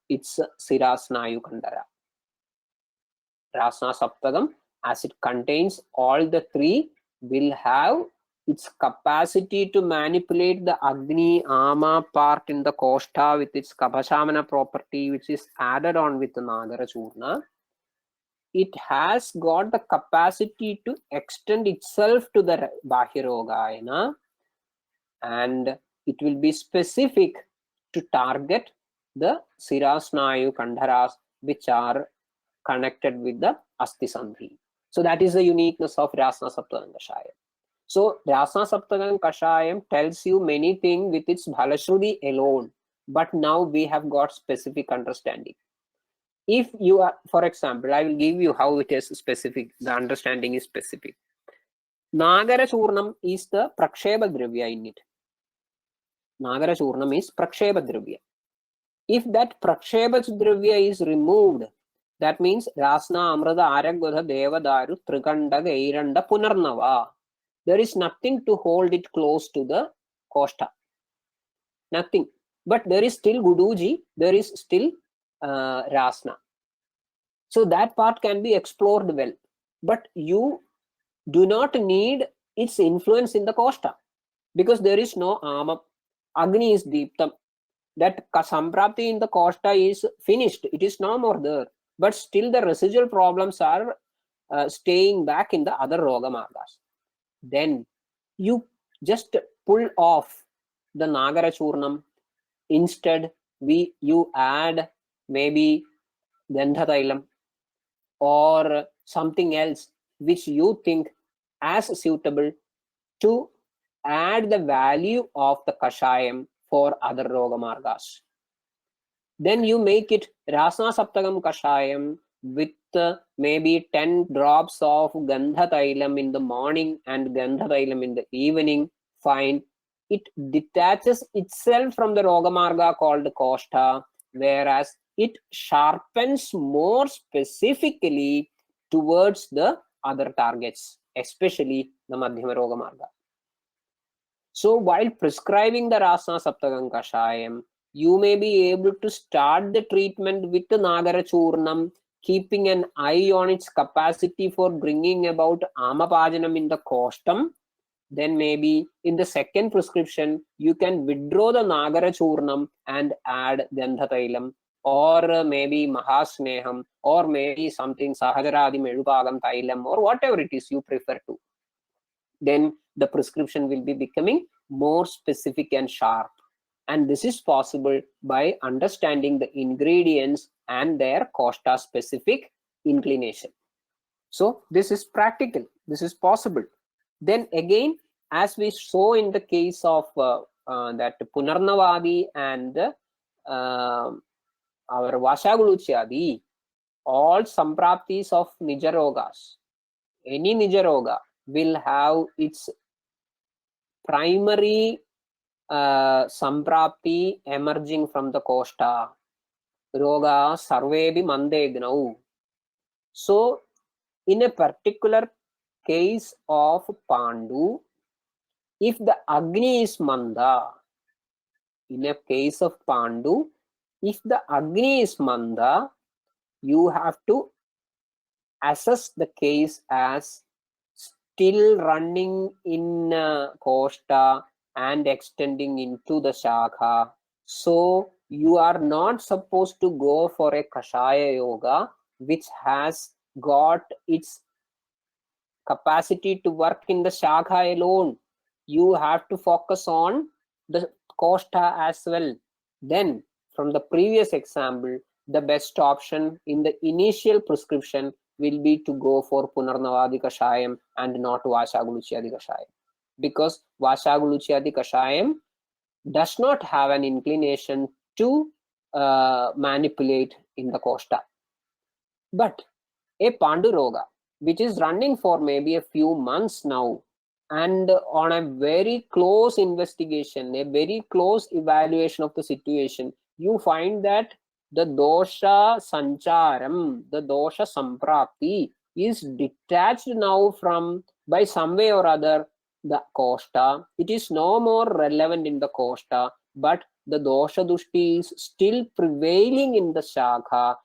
Speaker 1: its Sirasnayu Kandara. Rasna Saptagam, as it contains all the three, will have its capacity to manipulate the Agni Ama part in the Kostha with its Kabhashamana property, which is added on with the Nagara Churna. It has got the capacity to extend itself to the Bahirogayana, and it will be specific to target the Sirasnayu Kandharas which are connected with the Asti Sandhi. So that is the uniqueness of Rasna Saptagam Kashayam. So Rasna Saptagam Kashayam tells you many things with its Bhalashruti alone, but now we have got specific understanding. If you are, for example, I will give you how it is specific, the understanding is specific. Nagara Churnam is the Praksheba Dravya in it. Nagara Churnam is Praksheba Dravya. If that Praksheba Dravya is removed, that means Rasna, Amrita, Aragudha, Devadaru, Trikanda, Gairanda, Punarnava. There is nothing to hold it close to the Kostha. Nothing. But there is still Guduji, there is still Rasna. So that part can be explored well. But you do not need its influence in the Kostha, because there is no Ama. Agni is Deeptam. That Samprati in the Kostha is finished. It is no more there. But still the residual problems are staying back in the other Roga Margas. Then you just pull off the Nagara Churnam. Instead, you add maybe Gandha Tailam or something else which you think as suitable to add the value of the Kashayam for other Roga Margas. Then you make it Rasna Saptagam Kashayam with maybe 10 drops of Gandha Tailam in the morning and Gandha Tailam in the evening. Fine. It detaches itself from the Roga Marga called Kostha, whereas it sharpens more specifically towards the other targets, especially the Madhyama Roga Marga. So while prescribing the Rasna Saptagam Kashayam, you may be able to start the treatment with the Nagara Churnam, keeping an eye on its capacity for bringing about Amapajanam in the Kostam. Then maybe in the second prescription, you can withdraw the Nagara Churnam and add Gandha Tailam, or maybe Mahasneham, or maybe something Sahajaradi Medupagam Tailam, or whatever it is you prefer to. Then the prescription will be becoming more specific and sharp. And this is possible by understanding the ingredients and their Kostha specific inclination. So this is practical, this is possible. Then again, as we saw in the case of that Punarnavadi and our Vashaguluchyadi, all Sampraptis of Nija Rogas, any Nija Roga will have its primary Samprapti emerging from the Kostha. Roga Sarvebi Mandegnau. So in a particular case of Pandu, if the Agni is Manda, in a case of Pandu, if the Agni is Manda, you have to assess the case as still running in Kostha and extending into the Shakha. So you are not supposed to go for a Kashaya Yoga which has got its capacity to work in the Shakha alone. You have to focus on the Kostha as well. Then from the previous example, the best option in the initial prescription will be to go for Punarnavadi Kashayam and not Vashaguluchyadi Kashayam, because Vashaguluchyadi Kashayam does not have an inclination to manipulate in the Kostha. But a Pandu Roga, which is running for maybe a few months now, and on a very close investigation, a very close evaluation of the situation, you find that the dosha sancharam, the dosha samprati is detached now from, by some way or other, the Kostha. It is no more relevant in the Kostha, but the dosha dushti is still prevailing in the Shakha,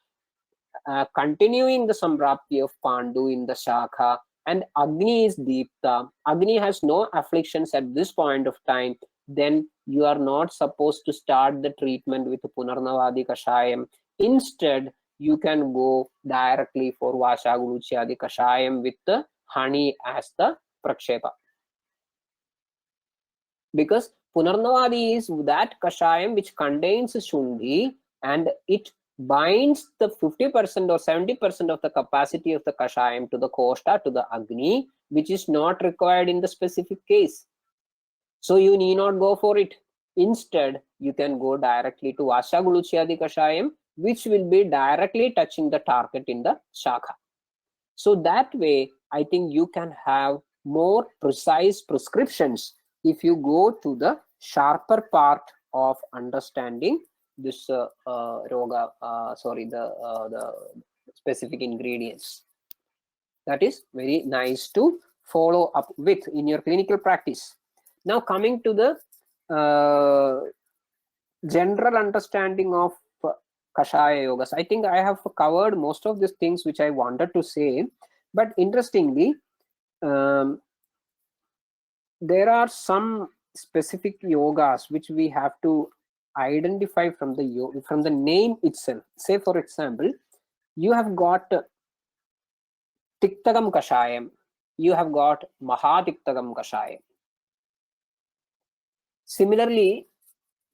Speaker 1: continuing the Samprati of Pandu in the Shakha, and Agni is Deepta. Agni has no afflictions at this point of time. Then you are not supposed to start the treatment with Punarnavadi Kashayam. Instead, you can go directly for Vashaguluchyadi Kashayam with the honey as the prakshepa. Because Punarnavadi is that Kashayam which contains Shundi, and it binds the 50% or 70% of the capacity of the Kashayam to the Kostha, to the Agni, which is not required in the specific case. So you need not go for it. Instead, you can go directly to Vashaguluchyadi Kashayam, which will be directly touching the target in the Shakha. So that way, I think you can have more precise prescriptions if you go to the sharper part of understanding this Roga, the specific ingredients. That is very nice to follow up with in your clinical practice. Now coming to the general understanding of Kashaya yogas, I think I have covered most of these things which I wanted to say, but interestingly, there are some specific yogas which we have to identify from the name itself. Say for example, you have got Tiktagam Kashayam, you have got Maha Tiktagam Kashayam. Similarly,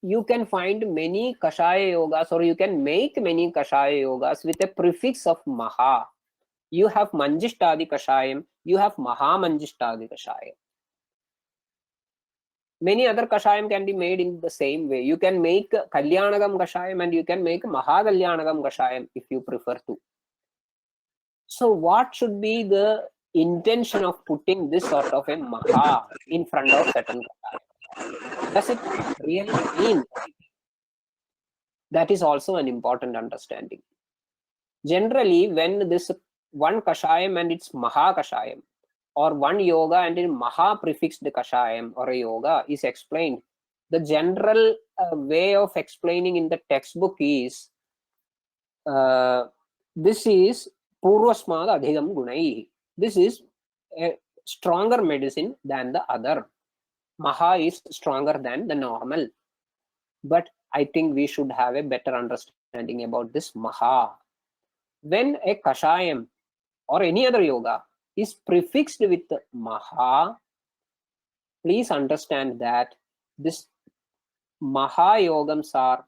Speaker 1: you can find many Kashaya yogas, or you can make many Kashaya yogas with a prefix of Maha. You have Manjishtadi Kashayam, you have Maha Manjishtadi Kashayam. Many other Kashayam can be made in the same way. You can make Kalyanagam Kashayam and you can make Maha Kalyanagam Kashayam if you prefer to. So what should be the intention of putting this sort of a Maha in front of certain Kashayam? Does it really mean? That is also an important understanding. Generally, when this one Kashayam and it's Maha Kashayam, or one yoga and in Maha prefixed Kashayam or a yoga is explained, the general way of explaining in the textbook is this is Purvasmada Adhigam Gunai. This is a stronger medicine than the other. Maha is stronger than the normal. But I think we should have a better understanding about this Maha. When a Kashayam or any other yoga is prefixed with Maha, please understand that this Maha yogams are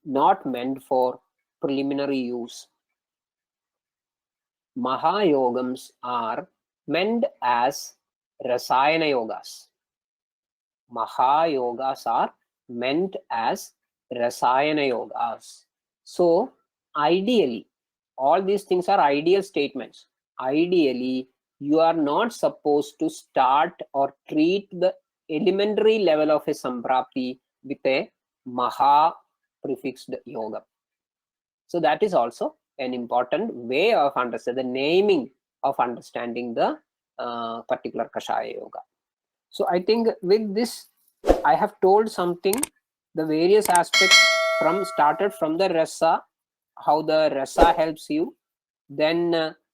Speaker 1: not meant for preliminary use. Maha yogams are meant as Rasayana yogas. Maha yogas are meant as Rasayana yogas. So ideally, all these things are ideal statements. Ideally, you are not supposed to start or treat the elementary level of a Samprati with a Maha prefixed yoga. So that is also an important way of understanding, the naming of understanding the particular Kashaya yoga. So I think with this, I have told something, the various aspects started from the rasa, how the rasa helps you, then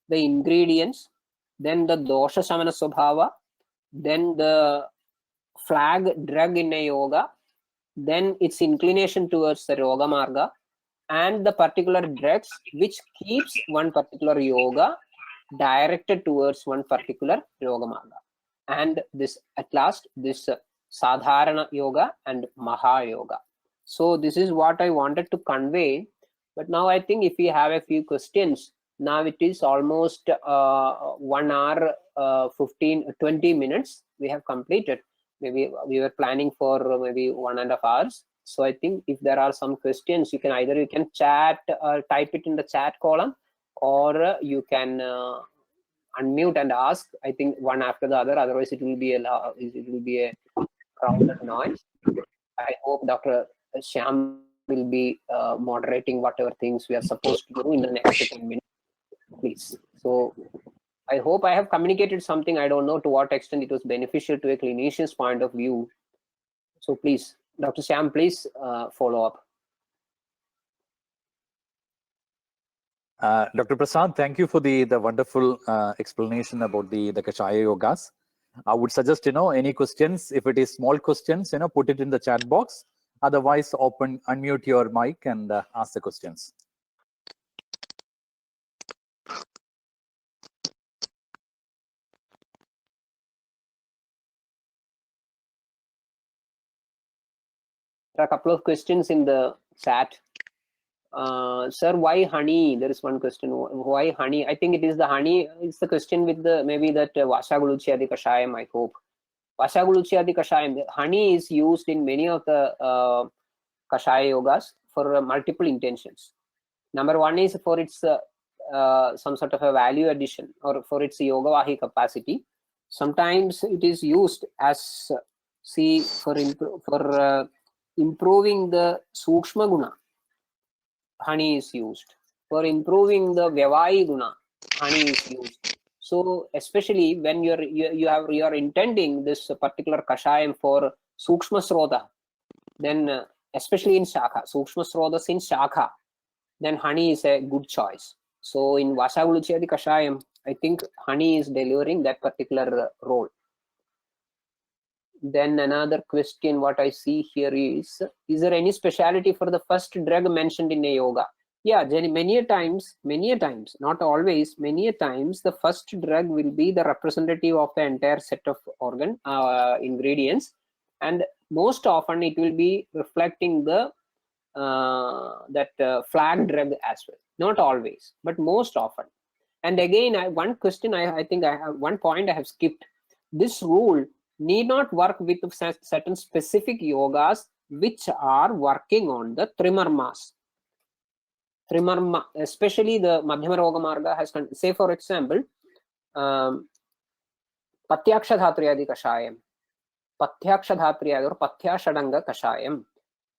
Speaker 1: the ingredients, then the dosha samana swabhava, then the flag drug in a yoga, then its inclination towards the Roga Marga, and the particular drugs which keeps one particular yoga directed towards one particular Yoga Marga. And this at last, this Sadharana yoga and Maha yoga. So this is what I wanted to convey. But now I think if we have a few questions, Now it is almost 1 hour 20 minutes we have completed. Maybe we were planning for maybe 1.5 hours. So I think if there are some questions, you can either chat, type it in the chat column, or you can unmute and ask. I think one after the other. Otherwise, it will be a crowded noise. I hope Dr. Shyam will be moderating whatever things we are supposed to do in the next 10 minutes, please. So I hope I have communicated something. I don't know to what extent it was beneficial to a clinician's point of view. So please, Dr. Shyam, please follow up.
Speaker 2: Dr. Prasad, thank you for the wonderful explanation about the Kashaya yogas. I would suggest, any questions, if it is small questions, put it in the chat box. Otherwise, unmute your mic and ask the questions.
Speaker 1: There are a couple of questions in the chat. Sir, why honey? There is one question. Why honey? I think it is the honey. It's the question with the maybe that Vashaguluchyadi Kashayam, I hope. Vashaguluchyadi Kashayam. Honey is used in many of the Kashaya yogas for multiple intentions. Number one is for its some sort of a value addition or for its yogavahi capacity. Sometimes it is used as for improving the sukshma guna. Honey is used for improving the vyavahi guna. Honey is used. So especially when you are intending this particular kashayam for sukshma srota, then especially in shakha, sukshma srotas in shakha, then honey is a good choice. So in Vashaguluchyadi Kashayam, I think honey is delivering that particular role. Then another question what I see here is there any speciality for the first drug mentioned in a yoga? Yeah, many a times, not always, many a times the first drug will be the representative of the entire set of ingredients, and most often it will be reflecting the flag drug as well. Not always, but most often. And again, one question I think I have one point I have skipped. This rule need not work with certain specific yogas which are working on the trimarmas. Trimarma, especially the Madhyama Roga Marga has, say for example, Patyaksha Dhatriyadi Kashayam, Patyaksha Dhatriyadi or Patya Shadanga Kashayam.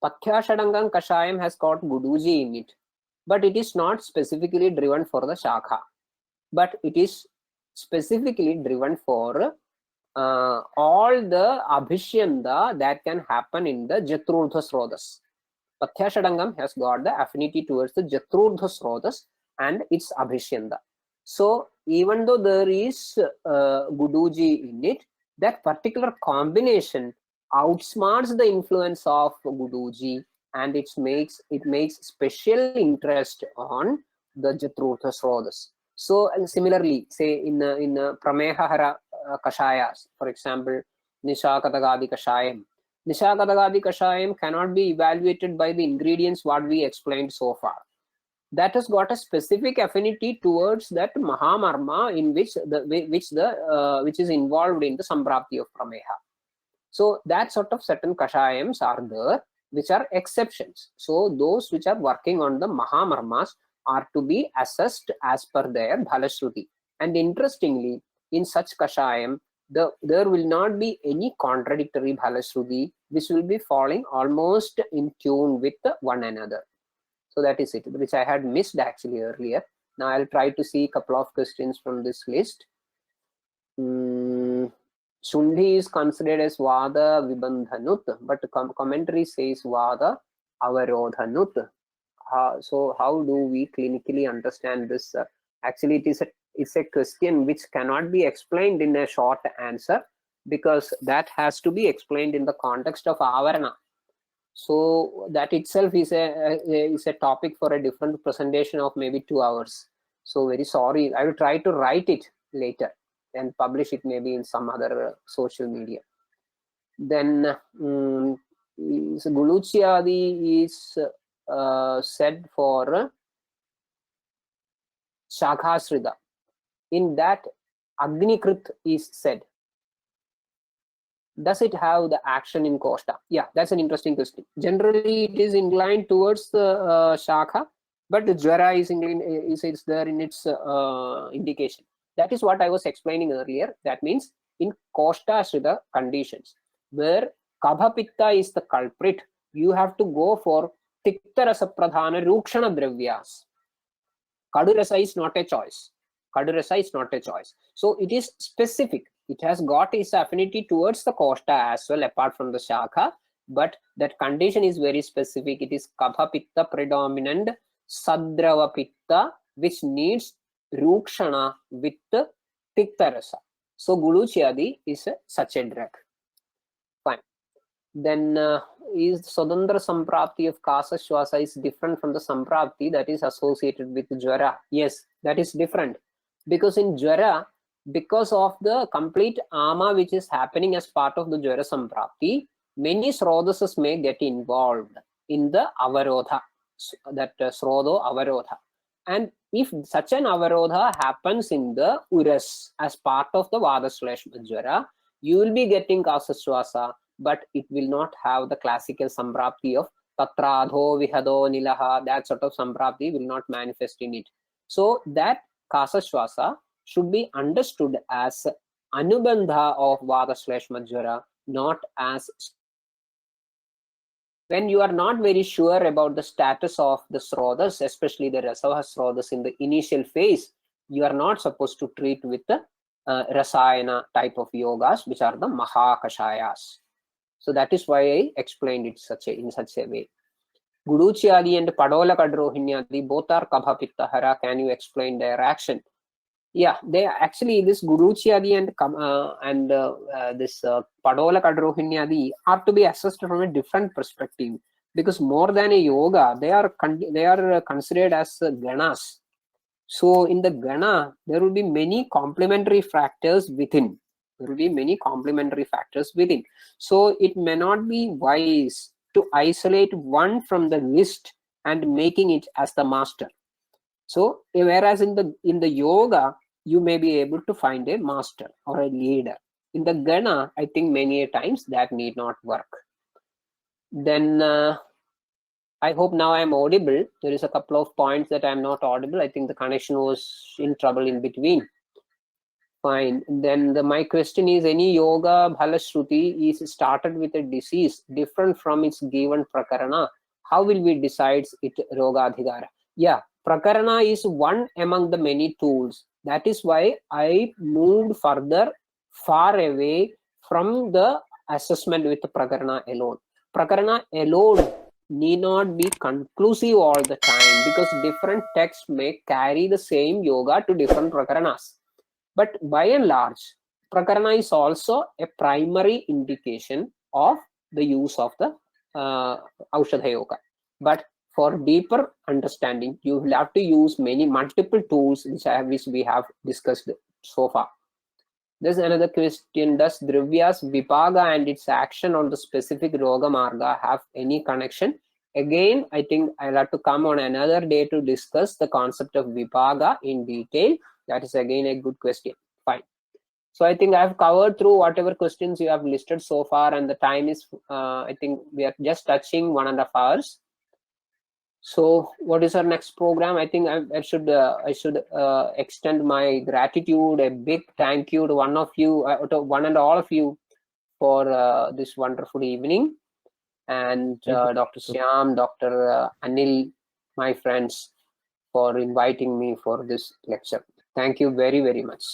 Speaker 1: Patya Shadangam Kashayam has got Guduji in it, but it is not specifically driven for the Shakha, but it is specifically driven for all the Abhishyanda that can happen in the Jatrurdha Srotas. Patya Shadangam has got the affinity towards the Jatrurdha Srotas and its Abhishyanda. So even though there is Guduji in it, that particular combination outsmarts the influence of Guduji, and it makes special interest on the Jatrurdha Srotas. So and similarly, say in Pramehahara Kashayas, for example, Nishakatagadi Kashayam. Nishakatagadi Kashayam cannot be evaluated by the ingredients what we explained so far. That has got a specific affinity towards that Mahamarma in which is involved in the Samprati of Prameha. So that sort of certain Kashayams are there which are exceptions. So those which are working on the Mahamarmas are to be assessed as per their Bhalashruti. And interestingly, in such Kashayam, there will not be any contradictory Bhalashruti, which will be falling almost in tune with one another. So that is it, which I had missed actually earlier. Now I'll try to see a couple of questions from this list. Sundhi is considered as Vada Vibandhanut, but commentary says Vada Avarodhanut. So how do we clinically understand this? Actually, it's a question which cannot be explained in a short answer, because that has to be explained in the context of Avarana. So that itself is a topic for a different presentation of maybe 2 hours. So very sorry, I will try to write it later and publish it maybe in some other social media. Then Guluchyadi is said for Shakhasrida. In that, Agnikrit is said. Does it have the action in Kostha? Yeah, that's an interesting question. Generally, it is inclined towards the Shakha, but the Jwara is there in its indication. That is what I was explaining earlier. That means in Kostha Shrida conditions, where Kabha Pitta is the culprit, you have to go for Tikta Rasa Pradhana Rukshana Dravyas. Kadu Rasa is not a choice. Kadu Rasa is not a choice. So it is specific. It has got its affinity towards the Kostha as well, apart from the Shakha. But that condition is very specific. It is Kapha Pitta predominant Sadrava Pitta, which needs Rukshana with the Tikta Rasa. So Guluchiyadi is such a drug. Fine. Then is Swadandra Samprati of Kasa Shwasa is different from the Samprati that is associated with Jwara. Yes, that is different. Because in Jwara, because of the complete ama which is happening as part of the Jwara Samprapti, many Srodasas may get involved in the Avarodha, that Srodo Avarodha. And if such an Avarodha happens in the Uras as part of the Vada/Jwara, you will be getting Kasaswasa, but it will not have the classical Samprapti of Tatradho, Vihado, Nilaha, that sort of Samprapti will not manifest in it. So that Kasaswasa should be understood as Anubandha of Vada/Jwara, not as. When you are not very sure about the status of the Srodas, especially the Rasavaha Srodas in the initial phase, you are not supposed to treat with the Rasayana type of yogas, which are the Maha Kashayas. So that is why I explained it in such a way. Guduchiyadi and Padola Kadrohinyadi both are Kabha Pitta Hara. Can you explain their action? Yeah, they actually, this Guruchiyadi and this Padola Kadrohinyadi are to be assessed from a different perspective, because more than a yoga, they are considered as ganas. So in the gana, there will be many complementary factors within. There will be many complementary factors within. So it may not be wise to isolate one from the list and making it as the master. So whereas in the yoga, you may be able to find a master or a leader. In the gana, I think many a times that need not work. Then I hope now I'm audible. There is a couple of points that I'm not audible. I think the connection was in trouble in between. Fine. Then my question is, any yoga bhalashruti is started with a disease different from its given prakarana. How will we decide it roga adhigara? Yeah, prakarana is one among the many tools. That is why I moved far away from the assessment with the prakarana alone. Prakarana alone need not be conclusive all the time, because different texts may carry the same yoga to different prakaranas. But by and large, prakarana is also a primary indication of the use of the Aushadha Yoga. But for deeper understanding, you will have to use multiple tools which we have discussed so far. There's another question: does Drivya's Vipaga and its action on the specific Roga Marga have any connection? Again, I think I'll have to come on another day to discuss the concept of Vipaga in detail. That is again a good question. Fine. So I think I've covered through whatever questions you have listed so far, and the time is, I think we are just touching 1.5 hours. So what is our next program? I think I should extend my gratitude, a big thank you to one and all of you for this wonderful evening, and Dr. Shyam, Dr. Anil, my friends, for inviting me for this lecture. Thank you very, very much.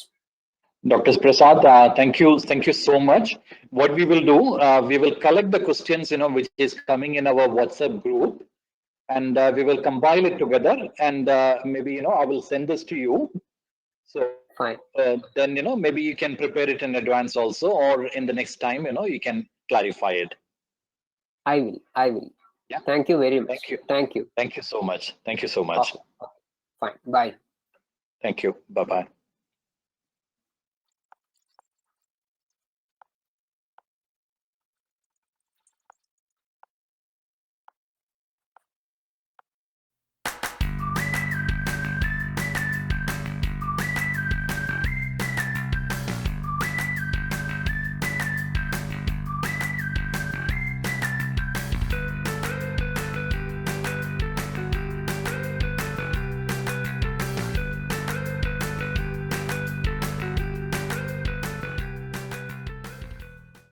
Speaker 2: Dr. Prasad, thank you so much. What we will do, we will collect the questions, which is coming in our WhatsApp group, and we will compile it together, and maybe, I will send this to you. So
Speaker 1: fine.
Speaker 2: Then, maybe you can prepare it in advance also, or in the next time, you can clarify it.
Speaker 1: I will. Yeah. Thank you very much.
Speaker 2: Thank you so much.
Speaker 1: Okay. Fine. Bye.
Speaker 2: Thank you. Bye-bye.